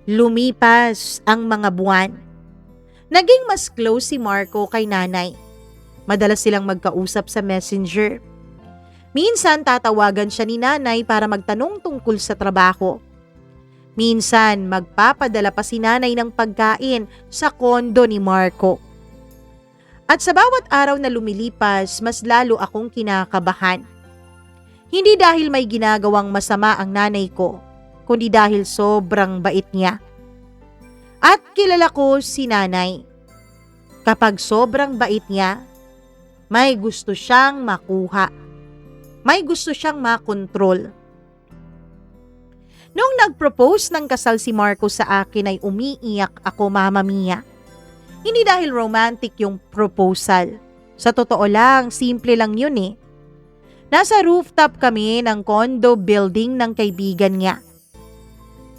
Lumipas ang mga buwan. Naging mas close si Marco kay nanay. Madalas silang magkausap sa messenger. Minsan tatawagan siya ni nanay para magtanong tungkol sa trabaho. Minsan magpapadala pa si nanay ng pagkain sa kondo ni Marco. At sa bawat araw na lumilipas, mas lalo akong kinakabahan. Hindi dahil may ginagawang masama ang nanay ko, kundi dahil sobrang bait niya. At kilala ko si nanay. Kapag sobrang bait niya, may gusto siyang makuha. May gusto siyang makontrol. Noong nag-propose ng kasal si Marco sa akin ay umiiyak ako, Mama Mia. Hindi dahil romantic yung proposal. Sa totoo lang, simple lang yun eh. Nasa rooftop kami ng condo building ng kaibigan niya.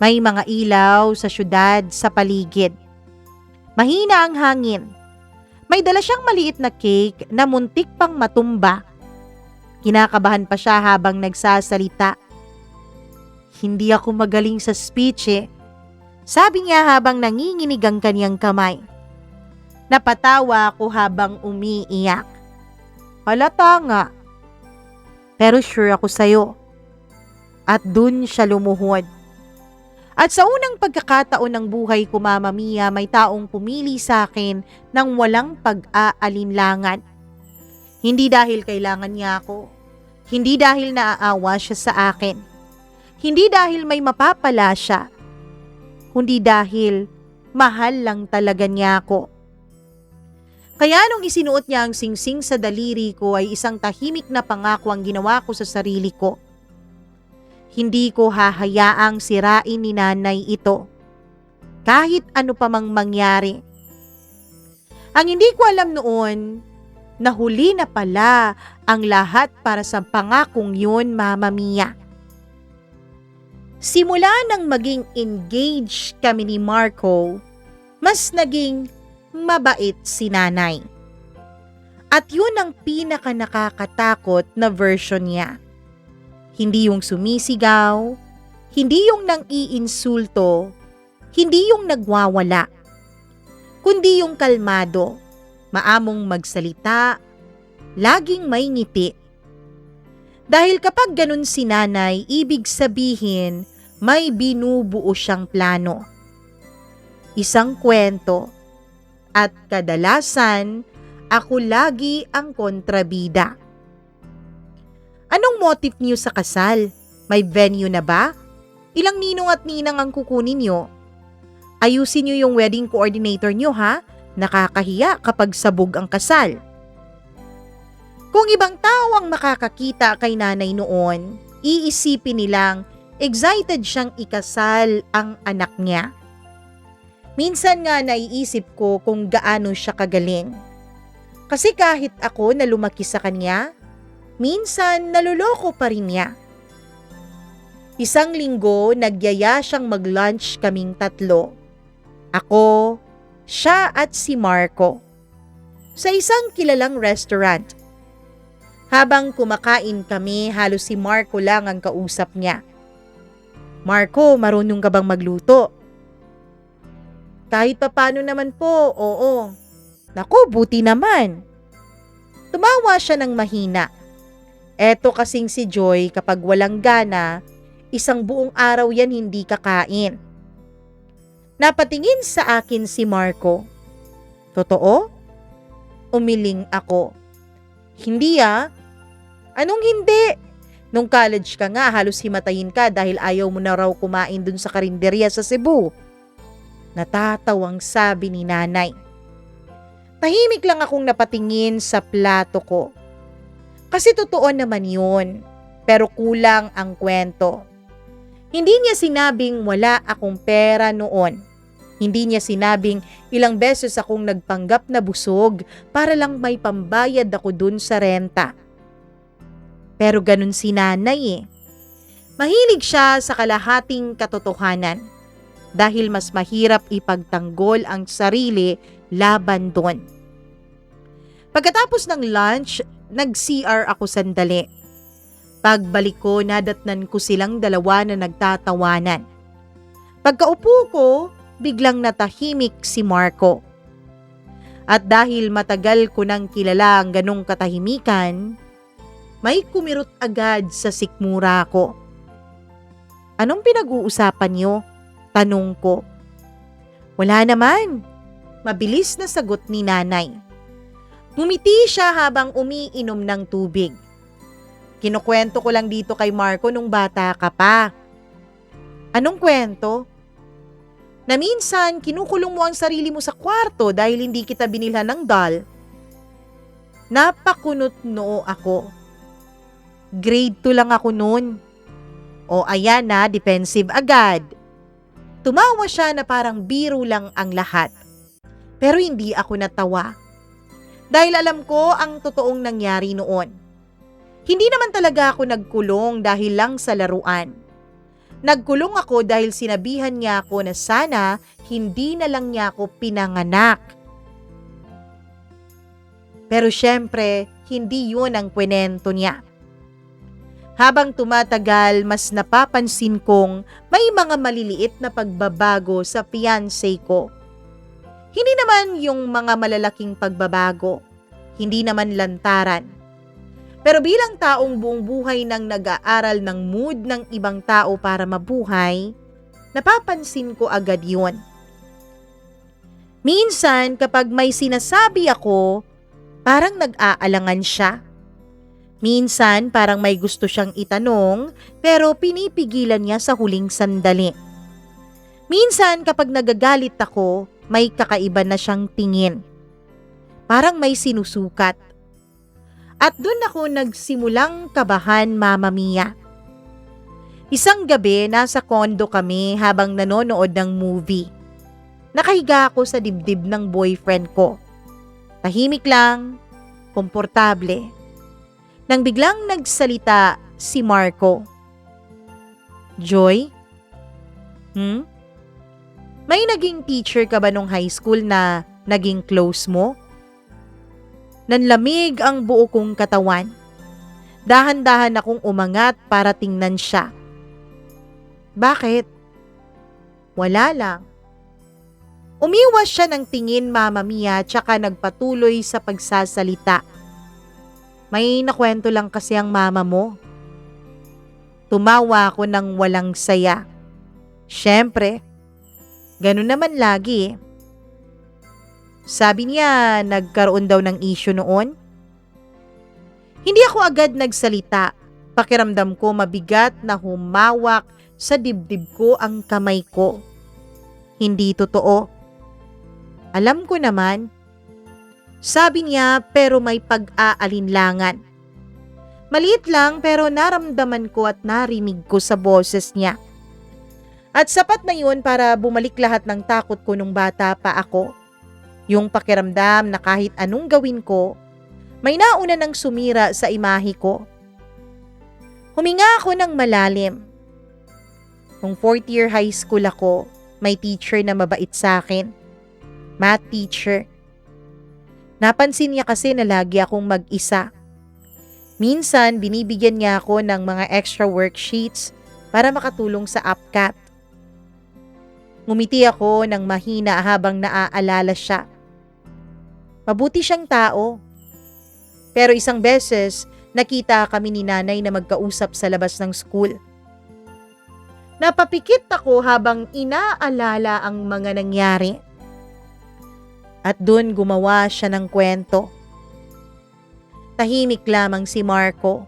May mga ilaw sa syudad sa paligid. Mahina ang hangin. May dala siyang maliit na cake na muntik pang matumba. Kinakabahan pa siya habang nagsasalita. Hindi ako magaling sa speech eh. Sabi niya habang nanginginig ang kaniyang kamay. Napatawa ako habang umiiyak. Halata nga. Pero sure ako sa'yo. At dun siya lumuhod. At sa unang pagkakataon ng buhay ko, Mama Mia, may taong pumili sa akin ng walang pag-aalinlangan. Hindi dahil kailangan niya ako. Hindi dahil naaawa siya sa akin. Hindi dahil may mapapala siya. Kundi dahil mahal lang talaga niya ako. Kaya nung isinuot niya ang singsing sa daliri ko ay isang tahimik na pangako ang ginawa ko sa sarili ko. Hindi ko hahayaang sirain ni nanay ito. Kahit ano pa mang mangyari. Ang hindi ko alam noon, na huli na pala ang lahat para sa pangakong yun, Mama Mia. Simula nang maging engaged kami ni Marco, mas naging mabait si nanay. At yun ang pinaka nakakatakot na version niya. Hindi yung sumisigaw, hindi yung nang-iinsulto, hindi yung nagwawala, kundi yung kalmado, maamong magsalita, laging may ngiti. Dahil kapag ganun si nanay, ibig sabihin may binubuo siyang plano. Isang kwento, at kadalasan ako lagi ang kontrabida. Anong motive niyo sa kasal? May venue na ba? Ilang ninong at ninang ang kukunin niyo? Ayusin niyo yung wedding coordinator niyo ha? Nakakahiya kapag sabog ang kasal. Kung ibang tao ang makakakita kay nanay noon, iisipin nilang excited siyang ikasal ang anak niya. Minsan nga naiisip ko kung gaano siya kagaling. Kasi kahit ako na lumaki sa kanya, minsan naluloko pa rin niya. Isang linggo, nagyaya siyang mag-lunch kaming tatlo. Ako, siya at si Marco. Sa isang kilalang restaurant. Habang kumakain kami, halos si Marco lang ang kausap niya. Marco, marunong ka bang magluto? Kahit papano naman po, oo. Naku, buti naman. Tumawa siya ng mahina. Eto kasing si Joy, kapag walang gana, isang buong araw yan hindi kakain. Napatingin sa akin si Marco. Totoo? Umiling ako. Hindi ah. Anong hindi? Nung college ka nga, halos himatayin ka dahil ayaw mo na raw kumain dun sa karinderya sa Cebu. Natatawang sabi ni nanay. Tahimik lang akong napatingin sa plato ko. Kasi totoo naman yun, pero kulang ang kwento. Hindi niya sinabing wala akong pera noon. Hindi niya sinabing ilang beses akong nagpanggap na busog para lang may pambayad ako dun sa renta. Pero ganun si nanay eh. Mahilig siya sa kalahating katotohanan dahil mas mahirap ipagtanggol ang sarili laban doon. Pagkatapos ng lunch, nag-CR ako sandali. Pagbalik ko, nadatnan ko silang dalawa na nagtatawanan. Pagkaupo ko, biglang natahimik si Marco. At dahil matagal ko nang kilala ang ganong katahimikan, may kumirot agad sa sikmura ko. Anong pinag-uusapan niyo? Tanong ko. Wala naman. Mabilis na sagot ni nanay. Ngumiti siya habang umiinom ng tubig. Kinukwento ko lang dito kay Marco nung bata ka pa. Anong kwento? Na minsan kinukulong mo ang sarili mo sa kwarto dahil hindi kita binilhan ng doll. Napakunot noo ako. Grade 2 lang ako noon. O ayan na, defensive agad. Tumawa siya na parang biro lang ang lahat. Pero hindi ako natawa. Dahil alam ko ang totoong nangyari noon. Hindi naman talaga ako nagkulong dahil lang sa laruan. Nagkulong ako dahil sinabihan niya ako na sana hindi na lang niya ako pinanganak. Pero syempre, hindi yun ang kwento niya. Habang tumatagal, mas napapansin kong may mga maliliit na pagbabago sa fiancé ko. Hindi naman yung mga malalaking pagbabago, hindi naman lantaran. Pero bilang taong buong buhay nang nag-aaral ng mood ng ibang tao para mabuhay, napapansin ko agad yun. Minsan kapag may sinasabi ako, parang nag-aalangan siya. Minsan parang may gusto siyang itanong pero pinipigilan niya sa huling sandali. Minsan kapag nagagalit ako, may kakaiba na siyang tingin. Parang may sinusukat. At doon ako nagsimulang kabahan, Mama Mia. Isang gabi, nasa kondo kami habang nanonood ng movie. Nakahiga ako sa dibdib ng boyfriend ko. Tahimik lang, komportable. Nang biglang nagsalita si Marco. Joy? May naging teacher ka ba nung high school na naging close mo? Nanlamig ang buo kong katawan. Dahan-dahan akong umangat para tingnan siya. Bakit? Wala lang. Umiwas siya ng tingin, Mama Mia, tsaka nagpatuloy sa pagsasalita. May nakwento lang kasi ang mama mo. Tumawa ako ng walang saya. Siyempre, ganun naman lagi. Sabi niya, nagkaroon daw ng issue noon. Hindi ako agad nagsalita. Pakiramdam ko mabigat na humawak sa dibdib ko ang kamay ko. Hindi totoo. Alam ko naman. Sabi niya pero may pag-aalinlangan. Maliit lang pero naramdaman ko at narinig ko sa boses niya. At sapat na yun para bumalik lahat ng takot ko nung bata pa ako. Yung pakiramdam na kahit anong gawin ko, may nauna nang sumira sa imahe ko. Huminga ako ng malalim. Nung 4th year high school ako, may teacher na mabait sa akin. Math teacher. Napansin niya kasi na lagi akong mag-isa. Minsan, binibigyan niya ako ng mga extra worksheets para makatulong sa APCAT. Ngumiti ako ng mahina habang naaalala siya. Mabuti siyang tao. Pero isang beses, nakita kami ni nanay na magkausap sa labas ng school. Napapikit ako habang inaalala ang mga nangyari. At doon gumawa siya ng kwento. Tahimik lamang si Marco.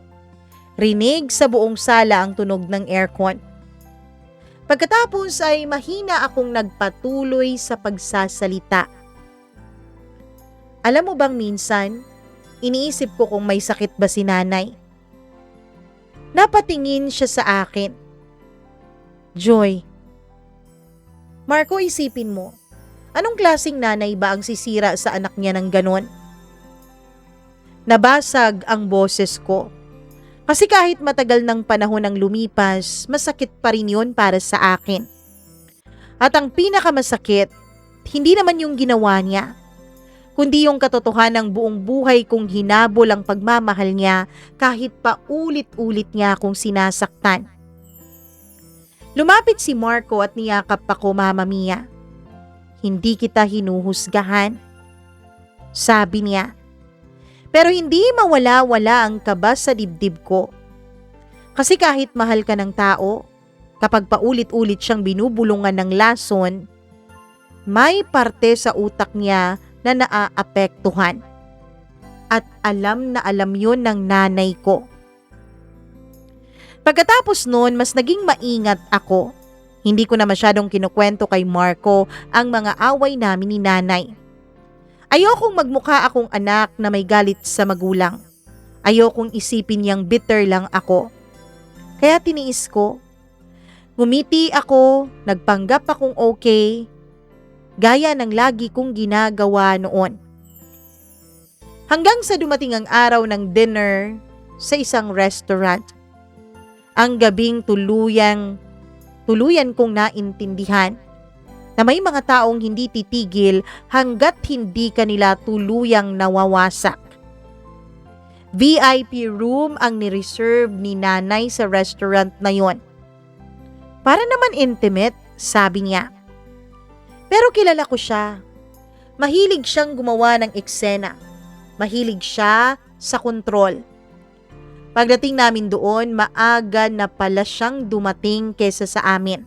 Rinig sa buong sala ang tunog ng aircon. Pagkatapos ay mahina akong nagpatuloy sa pagsasalita. Alam mo bang minsan, iniisip ko kung may sakit ba si nanay. Napatingin siya sa akin. Joy. Marco, isipin mo, anong klaseng nanay ba ang sisira sa anak niya ng ganon? Nabasag ang boses ko. Kasi kahit matagal ng panahon ang lumipas, masakit pa rin yun para sa akin. At ang pinakamasakit, hindi naman yung ginawa niya, kundi yung katotohanang buong buhay kong hinabol ang pagmamahal niya kahit pa ulit-ulit niya akong sinasaktan. Lumapit si Marco at niyakap ako, Mama Mia. Hindi kita hinuhusgahan, sabi niya. Pero hindi mawala-wala ang kaba sa dibdib ko. Kasi kahit mahal ka ng tao, kapag paulit-ulit siyang binubulungan ng lason, may parte sa utak niya na naaapektuhan. At alam na alam yun ng nanay ko. Pagkatapos noon, mas naging maingat ako. Hindi ko na masyadong kinukwento kay Marco ang mga away namin ni nanay. Ayokong magmukha akong anak na may galit sa magulang. Ayokong isipin niyang bitter lang ako. Kaya tiniis ko. Ngumiti ako, nagpanggap akong okay, gaya ng lagi kong ginagawa noon. Hanggang sa dumating ang araw ng dinner sa isang restaurant. Ang gabing tuluyan kong naintindihan na may mga taong hindi titigil hanggat hindi kanila tuluyang nawawasak. VIP room ang nireserve ni nanay sa restaurant na yon. Para naman intimate, sabi niya. Pero kilala ko siya. Mahilig siyang gumawa ng eksena. Mahilig siya sa kontrol. Pagdating namin doon, maaga na pala siyang dumating kesa sa amin.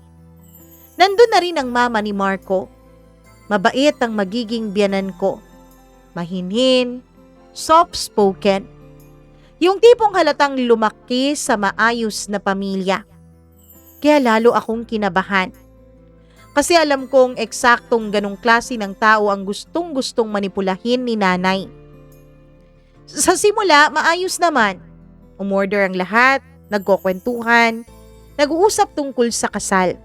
Nandun na rin ang mama ni Marco. Mabait ang magiging biyanan ko. Mahinhin, soft-spoken. Yung tipong halatang lumaki sa maayos na pamilya. Kaya lalo akong kinabahan. Kasi alam kong eksaktong ganong klase ng tao ang gustong-gustong manipulahin ni nanay. Sa simula, maayos naman. Umorder ang lahat, nagkukwentuhan, nag-uusap tungkol sa kasal.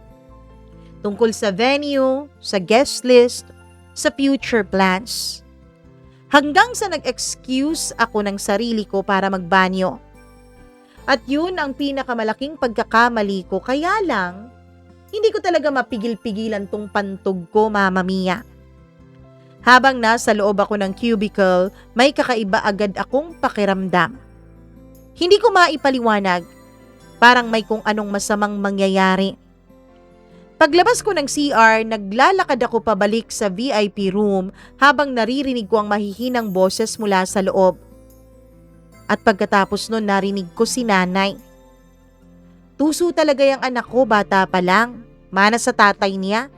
Tungkol sa venue, sa guest list, sa future plans. Hanggang sa nag-excuse ako ng sarili ko para magbanyo. At yun ang pinakamalaking pagkakamali ko, kaya lang, hindi ko talaga mapigil-pigilan tong pantog ko, Mama Mia. Habang nasa loob ako ng cubicle, may kakaiba agad akong pakiramdam. Hindi ko maipaliwanag, parang may kung anong masamang mangyayari. Paglabas ko ng CR, naglalakad ako pabalik sa VIP room habang naririnig ko ang mahihinang boses mula sa loob. At pagkatapos nun narinig ko si nanay. Tuso talaga yung anak ko, bata pa lang, mana sa tatay niya.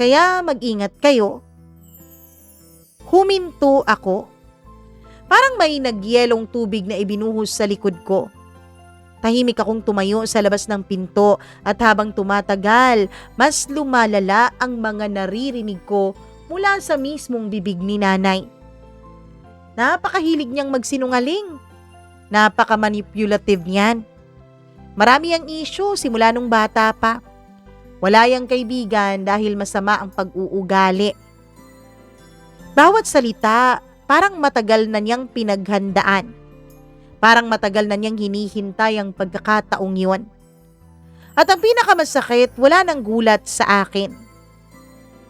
Kaya mag-ingat kayo. Huminto ako. Parang may nagyelong tubig na ibinuhos sa likod ko. Tahimik akong tumayo sa labas ng pinto at habang tumatagal, mas lumalala ang mga naririnig ko mula sa mismong bibig ni nanay. Napakahilig niyang magsinungaling. Napaka-manipulative niyan. Marami ang issue simula nung bata pa. Wala yang kaibigan dahil masama ang pag-uugali. Bawat salita, parang matagal na niyang pinaghandaan. Parang matagal na niyang hinihintay ang pagkakataong yun. At ang pinakamasakit, wala nang gulat sa akin.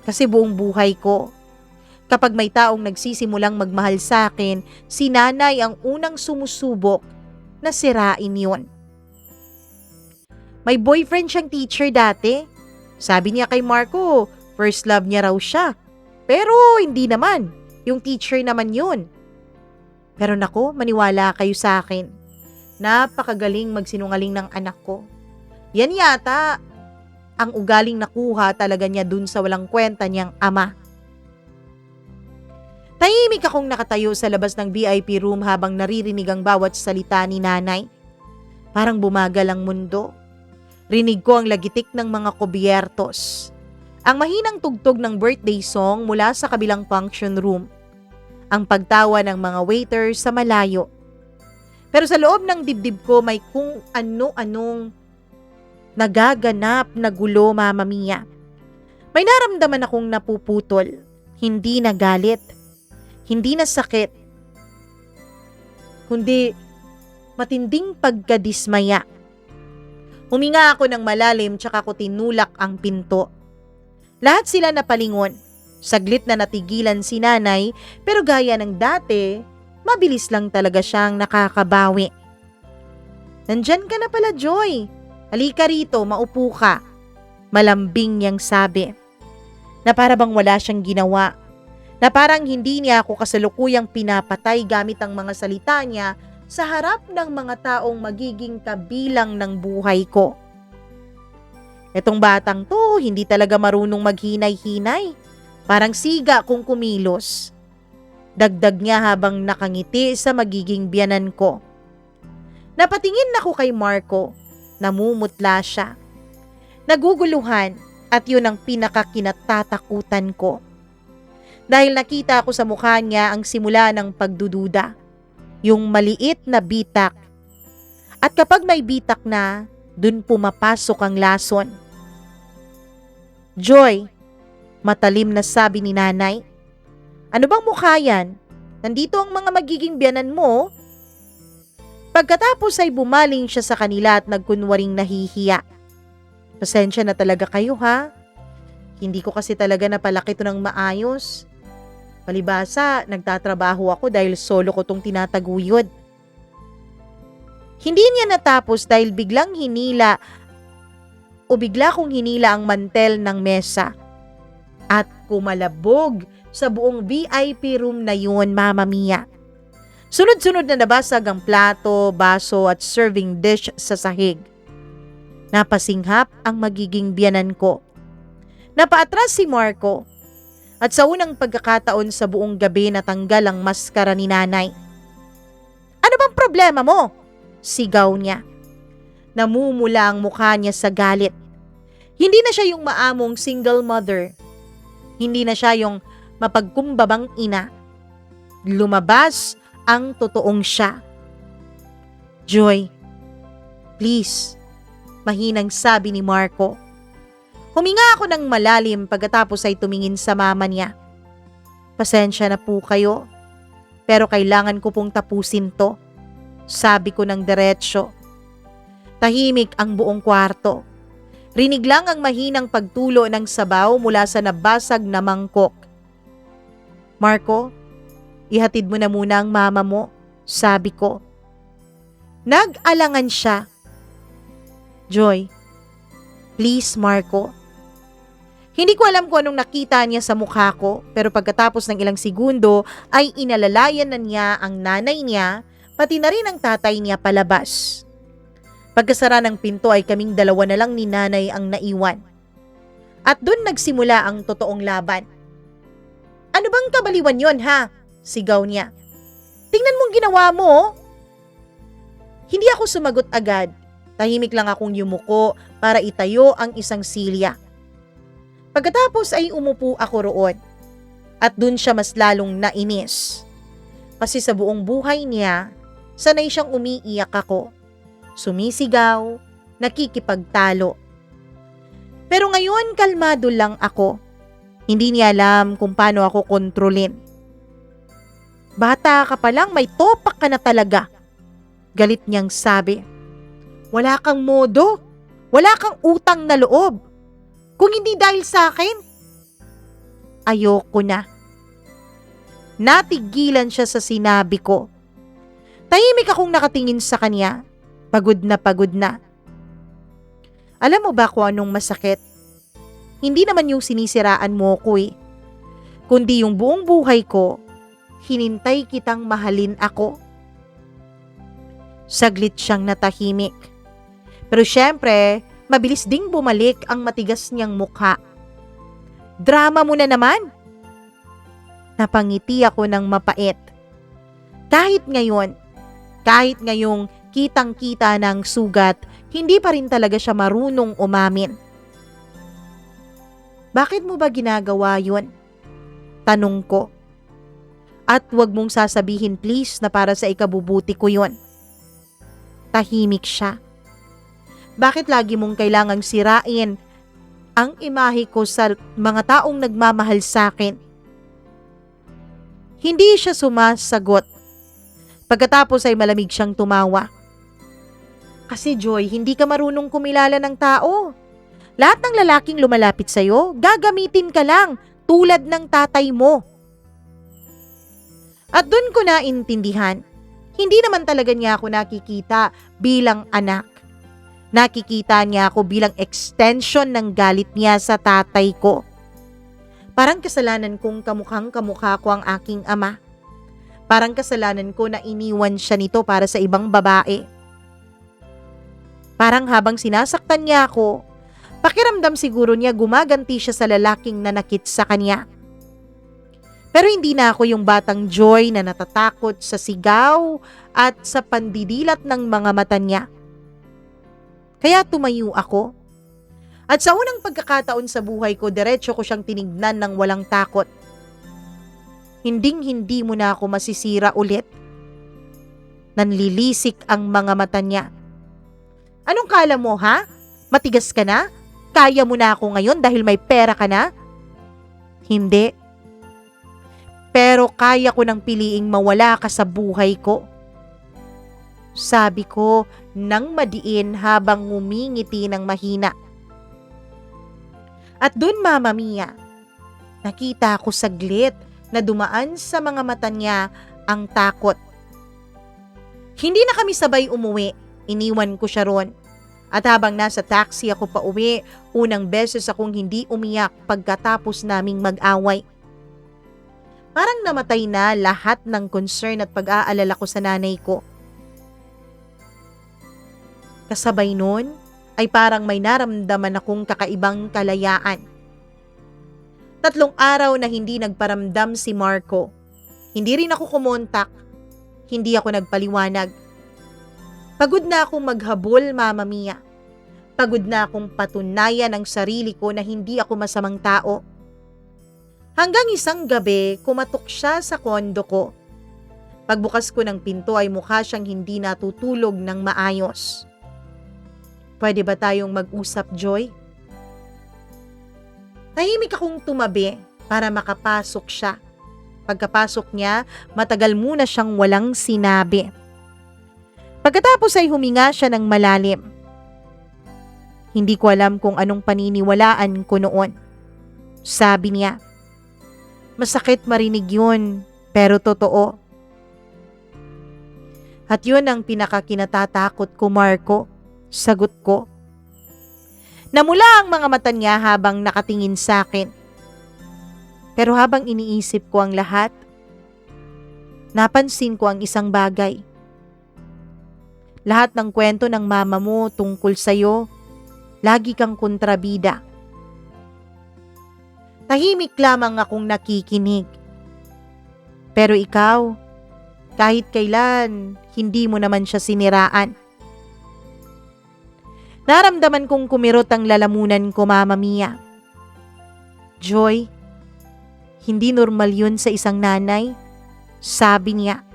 Kasi buong buhay ko, Kapag may taong nagsisimulang magmahal sa akin, si nanay ang unang sumusubok na sirain yon. May boyfriend siyang teacher dati. Sabi niya kay Marco, first love niya raw siya. Pero hindi naman, yung teacher naman yun. Pero nako, maniwala kayo sa akin. Napakagaling magsinungaling ng anak ko. Yan yata ang ugaling nakuha talaga niya dun sa walang kwenta niyang ama. Tahimik akong nakatayo sa labas ng VIP room habang naririnig ang bawat salita ni nanay. Parang bumagal ang mundo. Rinig ko ang lagitik ng mga kubyertos. Ang mahinang tugtog ng birthday song mula sa kabilang function room. Ang pagtawa ng mga waiter sa malayo. Pero sa loob ng dibdib ko may kung ano-anong nagaganap na gulo, Mama Mia. May naramdaman akong napuputol. Hindi na galit. Hindi na sakit. Kundi matinding pagkadismaya. Huminga ako ng malalim tsaka ko tinulak ang pinto. Lahat sila napalingon. Saglit na natigilan si nanay pero gaya ng dati, mabilis lang talaga siyang nakakabawi. Nandyan ka na pala, Joy. Halika rito, maupo ka. Malambing niyang sabi. Na para bang wala siyang ginawa. Na parang hindi niya ako kasalukuyang pinapatay gamit ang mga salita niya sa harap ng mga taong magiging kabilang ng buhay ko. Etong batang to, hindi talaga marunong maghinay-hinay. Parang siga kung kumilos. Dagdag niya habang nakangiti sa magiging biyanan ko. Napatingin ako kay Marco. Namumutla siya. Naguguluhan at yun ang pinakakinatatakutan ko. Dahil nakita ko sa mukha niya ang simula ng pagdududa. Yung maliit na bitak. At kapag may bitak na, dun pumapasok ang lason. Joy, matalim na sabi ni nanay. Ano bang mukha yan? Nandito ang mga magiging biyanan mo. Pagkatapos ay bumaling siya sa kanila at nagkunwaring nahihiya. Pasensya na talaga kayo ha. Hindi ko kasi talaga napalaki to ng maayos. Palibasa, nagtatrabaho ako dahil solo ko tong tinataguyod. Hindi niya natapos dahil bigla kong hinila ang mantel ng mesa. At kumalabog sa buong VIP room na yun, Mama Mia. Sunod-sunod na nabasag ang plato, baso at serving dish sa sahig. Napasinghap ang magiging biyanan ko. Napaatras si Marco. At sa unang pagkakataon sa buong gabi natanggal ang maskara ni nanay. Ano bang problema mo? Sigaw niya. Namumula ang mukha niya sa galit. Hindi na siya yung maamong single mother. Hindi na siya yung mapagkumbabang ina. Lumabas ang totoong siya. Joy, please, mahinang sabi ni Marco. Huminga ako ng malalim pagkatapos ay tumingin sa mama niya. Pasensya na po kayo, pero kailangan ko pong tapusin to. Sabi ko ng diretsyo. Tahimik ang buong kwarto. Rinig lang ang mahinang pagtulo ng sabaw mula sa nabasag na mangkok. Marco, ihatid mo na muna ang mama mo, sabi ko. Nag-alangan siya. Joy, please Marco. Hindi ko alam kung anong nakita niya sa mukha ko, pero pagkatapos ng ilang segundo ay inalalayan na niya ang nanay niya, pati na rin ang tatay niya palabas. Pagkasara ng pinto ay kaming dalawa na lang ni nanay ang naiwan. At dun nagsimula ang totoong laban. Ano bang kabaliwan yon ha? Sigaw niya. Tingnan mong ginawa mo. Hindi ako sumagot agad. Tahimik lang akong yumuko para itayo ang isang silya. Pagkatapos ay umupo ako roon. At dun siya mas lalong nainis. Kasi sa buong buhay niya, sanay siyang umiiyak ako. Sumisigaw, nakikipagtalo. Pero ngayon kalmado lang ako. Hindi niya alam kung paano ako kontrolin. Bata ka pa lang, may topak ka na talaga. Galit niyang sabi. Wala kang modo. Wala kang utang na loob. Kung hindi dahil sa akin, ayoko na. Natigilan siya sa sinabi ko. Tahimik akong nakatingin sa kanya. Pagod na pagod na. Alam mo ba kung anong masakit? Hindi naman yung sinisiraan mo ko kundi yung buong buhay ko, hinintay kitang mahalin ako. Saglit siyang natahimik. Pero syempre, mabilis ding bumalik ang matigas niyang mukha. Drama mo na naman. Napangiti ako ng mapait. Kahit ngayong kitang-kita ng sugat, hindi pa rin talaga siya marunong umamin. Bakit mo ba ginagawa yun? Tanong ko. At wag mong sasabihin please na para sa ikabubuti ko yun. Tahimik siya. Bakit lagi mong kailangang sirain ang imahe ko sa mga taong nagmamahal sa akin? Hindi siya sumasagot. Pagkatapos ay malamig siyang tumawa. Kasi Joy, hindi ka marunong kumilala ng tao. Lahat ng lalaking lumalapit sa'yo, gagamitin ka lang tulad ng tatay mo. At dun ko naintindihan, hindi naman talaga niya ako nakikita bilang anak. Nakikita niya ako bilang extension ng galit niya sa tatay ko. Parang kasalanan kong kamukhang-kamukha ko ang aking ama. Parang kasalanan ko na iniwan siya nito para sa ibang babae. Parang habang sinasaktan niya ako, pakiramdam siguro niya gumaganti siya sa lalaking nanakit sa kanya. Pero hindi na ako yung batang Joy na natatakot sa sigaw at sa pandidilat ng mga mata niya. Kaya tumayo ako. At sa unang pagkakataon sa buhay ko, diretso ko siyang tinignan ng walang takot. Hinding-hindi mo na ako masisira ulit. Nanlilisik ang mga mata niya. Anong kala mo ha? Matigas ka na? Kaya mo na ako ngayon dahil may pera ka na? Hindi. Pero kaya ko nang piliing mawala ka sa buhay ko. Sabi ko nang madiin habang ngumingiti ng mahina. At dun Mama Mia, nakita ko saglit na dumaan sa mga mata niya ang takot. Hindi na kami sabay umuwi, iniwan ko siya ron. At habang nasa taxi ako pa uwi, unang beses akong hindi umiyak pagkatapos naming mag-away. Parang namatay na lahat ng concern at pag-aalala ko sa nanay ko. Kasabay nun ay parang may naramdaman akong kakaibang kalayaan. 3 araw na hindi nagparamdam si Marco. Hindi rin ako kumontak. Hindi ako nagpaliwanag. Pagod na akong maghabol, Mama Mia. Pagod na akong patunayan ang sarili ko na hindi ako masamang tao. Hanggang isang gabi, kumatok siya sa kondo ko. Pagbukas ko ng pinto ay mukha siyang hindi natutulog ng maayos. Pwede ba tayong mag-usap, Joy? Tahimik akong tumabi para makapasok siya. Pagkapasok niya, matagal muna siyang walang sinabi. Pagkatapos ay huminga siya ng malalim. Hindi ko alam kung anong paniniwalaan ko noon. Sabi niya, masakit marinig yun, pero totoo. At yun ang pinakakinatatakot ko, Marco. Sagot ko. Namula ang mga mata niya habang nakatingin sa akin. Pero habang iniisip ko ang lahat, napansin ko ang isang bagay. Lahat ng kwento ng mama mo tungkol sa'yo, lagi kang kontrabida. Tahimik lamang akong nakikinig. Pero ikaw, kahit kailan, hindi mo naman siya siniraan. Naramdaman kong kumirot ang lalamunan ko, Mama Mia. Joy, hindi normal yun sa isang nanay, sabi niya.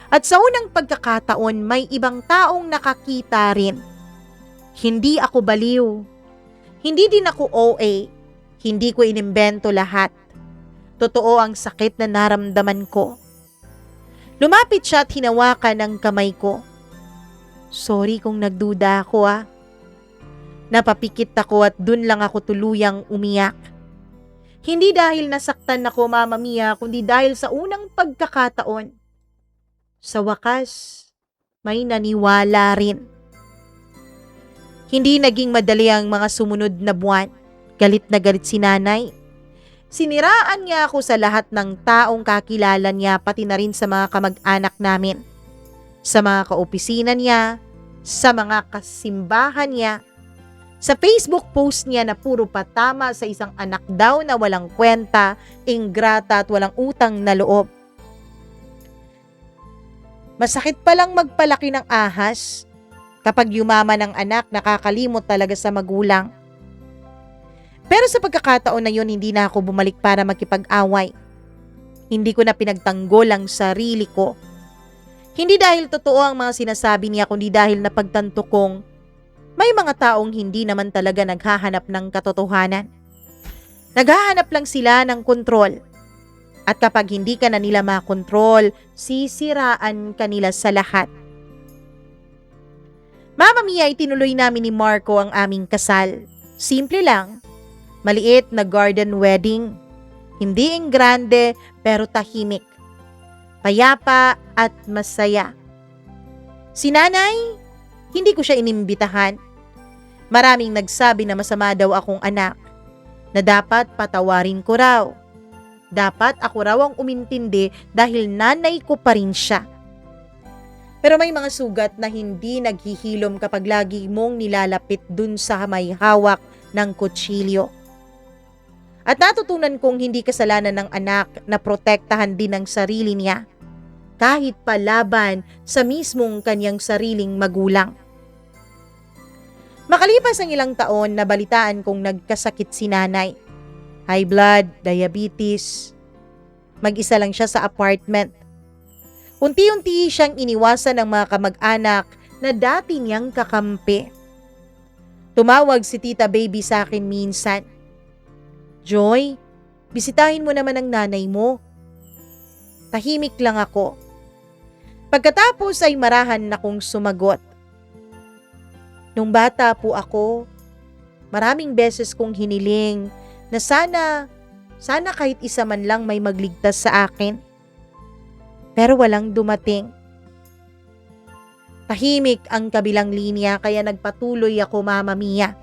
At sa unang pagkakataon, may ibang taong nakakita rin. Hindi ako baliw. Hindi din ako OA. Hindi ko inimbento lahat. Totoo ang sakit na naramdaman ko. Lumapit siya at hinawakan ang kamay ko. Sorry kung nagduda ako Napapikit ako at dun lang ako tuluyang umiyak. Hindi dahil nasaktan ako, Mama Mia, kundi dahil sa unang pagkakataon. Sa wakas, may naniwala rin. Hindi naging madali ang mga sumunod na buwan. Galit na galit si nanay. Siniraan niya ako sa lahat ng taong kakilala niya, pati na rin sa mga kamag-anak namin. Sa mga kaopisina niya, sa mga kasimbahan niya, sa Facebook post niya na puro patama sa isang anak daw na walang kwenta, ingrata at walang utang na loob. Masakit palang magpalaki ng ahas. Kapag yumaman ng anak, nakakalimot talaga sa magulang. Pero sa pagkakataon na yun, hindi na ako bumalik para makipag-away. Hindi ko na pinagtanggol ang sarili ko. Hindi dahil totoo ang mga sinasabi niya, kundi dahil napagtanto kong may mga taong hindi naman talaga naghahanap ng katotohanan. Naghahanap lang sila ng kontrol. At kapag hindi ka na nila makontrol, sisiraan ka nila sa lahat. Mama Mia, itinuloy namin ni Marco ang aming kasal. Simple lang. Maliit na garden wedding. Hindi ang grande pero tahimik. Payapa at masaya. Si nanay, hindi ko siya inimbitahan. Maraming nagsabi na masama daw akong anak. Na dapat patawarin ko raw. Dapat ako raw ang umintindi dahil nanay ko pa rin siya. Pero may mga sugat na hindi naghihilom kapag lagi mong nilalapit dun sa may hawak ng kutsilyo. At natutunan kong hindi kasalanan ng anak na protektahan din ang sarili niya, kahit palaban sa mismong kanyang sariling magulang. Makalipas ang ilang taon, nabalitaan kong nagkasakit si nanay. High blood, diabetes. Mag-isa lang siya sa apartment. Unti-unti siyang iniwasan ng mga kamag-anak na dati niyang kakampi. Tumawag si Tita Baby sa akin minsan. Joy, bisitahin mo naman ang nanay mo. Tahimik lang ako. Pagkatapos ay marahan akong sumagot. Nung bata po ako, maraming beses kong hiniling na sana kahit isa man lang may magligtas sa akin. Pero walang dumating. Tahimik ang kabilang linya kaya nagpatuloy ako, Mama Mia.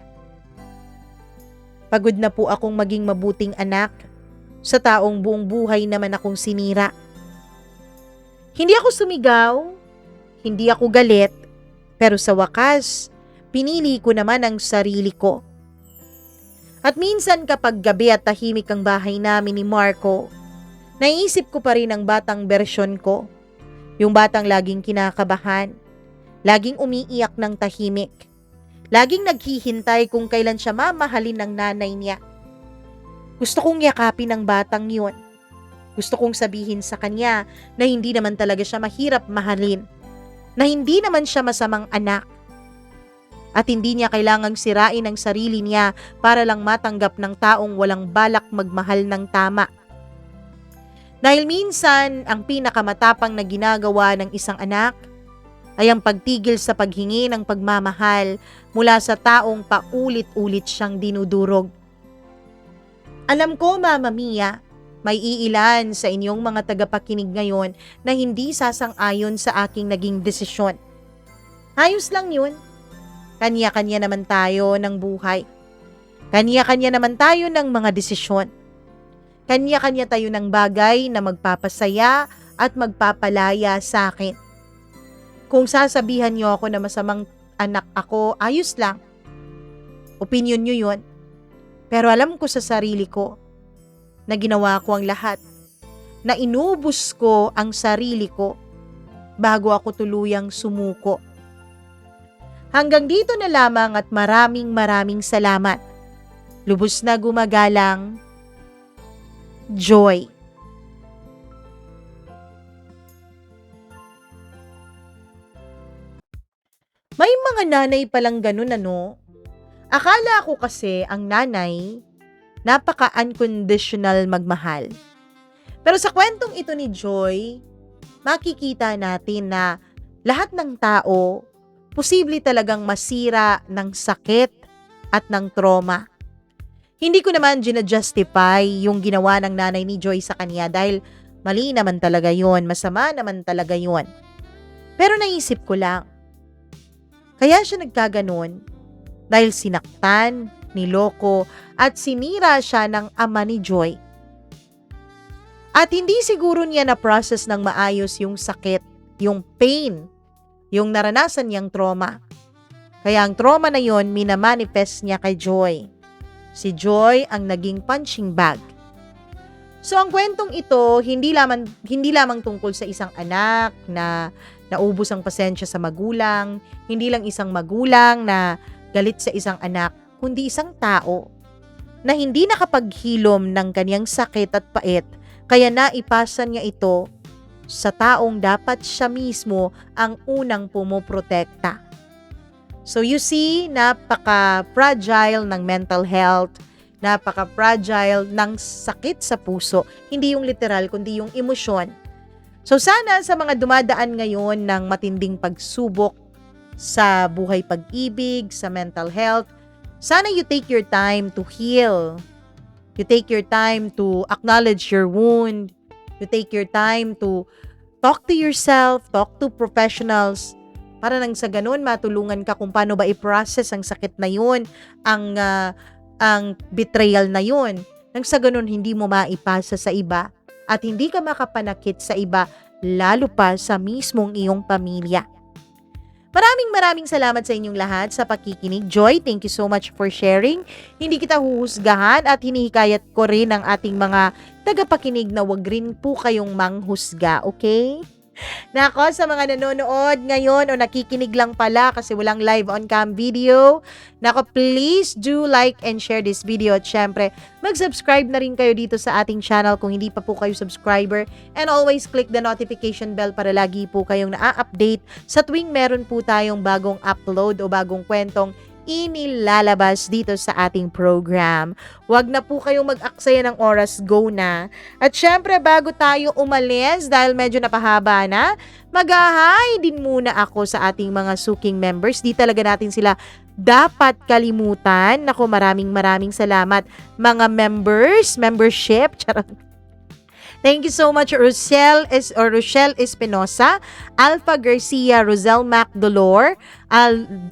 Pagod na po akong maging mabuting anak sa taong buong buhay naman akong sinira. Hindi ako sumigaw, hindi ako galit, pero sa wakas, pinili ko naman ang sarili ko. At minsan kapag gabi at tahimik ang bahay namin ni Marco, naisip ko pa rin ang batang bersyon ko. Yung batang laging kinakabahan, laging umiiyak ng tahimik, laging naghihintay kung kailan siya mamahalin ng nanay niya. Gusto kong yakapin ang batang yun. Gusto kong sabihin sa kanya na hindi naman talaga siya mahirap mahalin, na hindi naman siya masamang anak, at hindi niya kailangang sirain ang sarili niya para lang matanggap ng taong walang balak magmahal ng tama. Dahil minsan, ang pinakamatapang na ginagawa ng isang anak ay ang pagtigil sa paghingi ng pagmamahal mula sa taong paulit-ulit siyang dinudurog. Alam ko, Mama Mia, may iilan sa inyong mga tagapakinig ngayon na hindi sasang-ayon sa aking naging desisyon. Ayos lang yun. Kanya-kanya naman tayo ng buhay. Kanya-kanya naman tayo ng mga desisyon. Kanya-kanya tayo ng bagay na magpapasaya at magpapalaya sa akin. Kung sasabihan niyo ako na masamang anak ako, ayos lang. Opinyon niyo yun. Pero alam ko sa sarili ko na ginawa ko ang lahat. Na inubos ko ang sarili ko bago ako tuluyang sumuko. Hanggang dito na lamang at maraming salamat. Lubos na gumagalang, Joy. May mga nanay palang ganun ano. Akala ko kasi ang nanay, napaka-unconditional magmahal. Pero sa kwentong ito ni Joy, makikita natin na lahat ng tao, posible talagang masira ng sakit at ng trauma. Hindi ko naman gina-justify yung ginawa ng nanay ni Joy sa kanya dahil mali naman talaga yon, masama naman talaga yon. Pero naisip ko lang, kaya siya nagkaganon dahil sinaktan, niloko at sinira siya ng ama ni Joy. At hindi siguro niya na-process ng maayos yung sakit, yung pain, yung naranasan niyang trauma. Kaya ang trauma na yon minamanifest niya kay Joy. Si Joy ang naging punching bag. So ang kwentong ito, hindi lamang tungkol sa isang anak na naubos ang pasensya sa magulang, hindi lang isang magulang na galit sa isang anak, kundi isang tao na hindi nakapaghilom ng kanyang sakit at pait, kaya naipasa niya ito sa taong dapat siya mismo ang unang pumoprotekta. So you see, napaka-fragile ng mental health, napaka-fragile ng sakit sa puso. Hindi yung literal, kundi yung emosyon. So sana sa mga dumadaan ngayon ng matinding pagsubok sa buhay pag-ibig, sa mental health, sana you take your time to heal. You take your time to acknowledge your wound. You take your time to talk to yourself, talk to professionals, para nang sa ganun matulungan ka kung paano ba i-process ang sakit na yun, ang betrayal na yun. Nang sa ganun hindi mo maipasa sa iba at hindi ka makapanakit sa iba, lalo pa sa mismong iyong pamilya. Maraming salamat sa inyong lahat sa pakikinig. Joy, thank you so much for sharing. Hindi kita huhusgahan at hinihikayat ko rin ang ating mga tagapakinig na wag rin po kayong manghusga, okay? Nako, sa mga nanonood ngayon o nakikinig lang pala kasi walang live on cam video, nako, please do like and share this video at syempre mag-subscribe na rin kayo dito sa ating channel kung hindi pa po kayo subscriber, and always click the notification bell para lagi po kayong na-update sa tuwing meron po tayong bagong upload o bagong kwentong inilalabas dito sa ating program. Huwag na po kayong mag-aksaya ng oras, go na. At syempre, bago tayo umalis, dahil medyo napahaba na, mag-hi din muna ako sa ating mga suking members. Di talaga natin sila dapat kalimutan. Naku, maraming salamat mga membership. Charot. Thank you so much, Rochelle Espinosa, Alpha Garcia, Rosel Mac Dolor,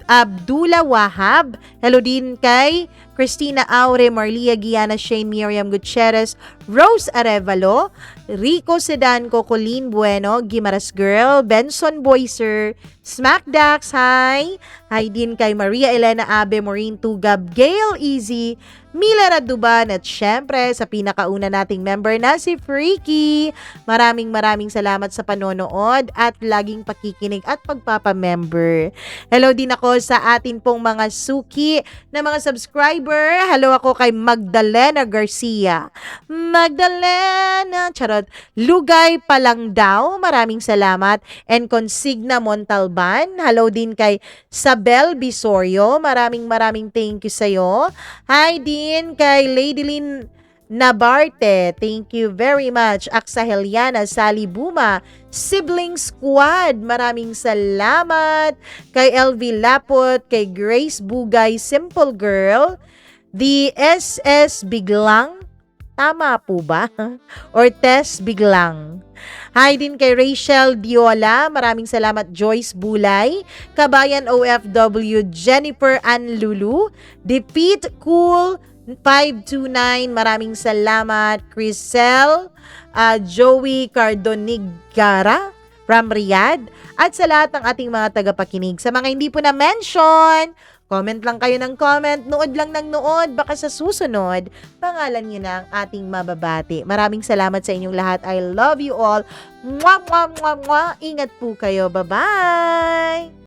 Abdullah Wahab. Hello din kay Christina Aure, Marlia Giana, Shane, Miriam Gutierrez, Rose Arevalo, Rico Sedanco, Colleen Bueno, Gimaras Girl, Benson Boyser, Smackdax, hi! Hi din kay Maria Elena Abe, Maureen Tugab, Gail Easy, Mila Raduban, at syempre sa pinakauna nating member na si Freaky. Maraming salamat sa panonood at laging pakikinig at pagpapamember. Hello din ako sa atin pong mga suki na mga subscriber. Hello ako kay Magdalena Garcia. Magdalena, charot, Lugay pa lang daw. Maraming salamat. And Consigna Montalban. Hello din kay Sabel Bisorio. Maraming thank you sa'yo. Hi din kay Lady Lynn Nabarte, thank you very much. Aksa Heliana, Sally Buma, Sibling Squad, maraming salamat. Kay LV Lapot, kay Grace Bugay, Simple Girl, the SS Biglang, tama po ba? Or Tess Biglang. Hi din kay Rachel Diola, maraming salamat. Joyce Bulay, Kabayan OFW, Jennifer Ann Lulu, Defeat Cool 529, maraming salamat. Crisel, Joey Cardonigara from Riyadh, at sa lahat ng ating mga tagapakinig. Sa mga hindi po na-mention, comment lang kayo ng comment, nood lang ng nood, baka sa susunod, pangalan nyo na ang ating mababati. Maraming salamat sa inyong lahat. I love you all. Mwah, mwah, mwah, mwah. Ingat po kayo. Bye-bye!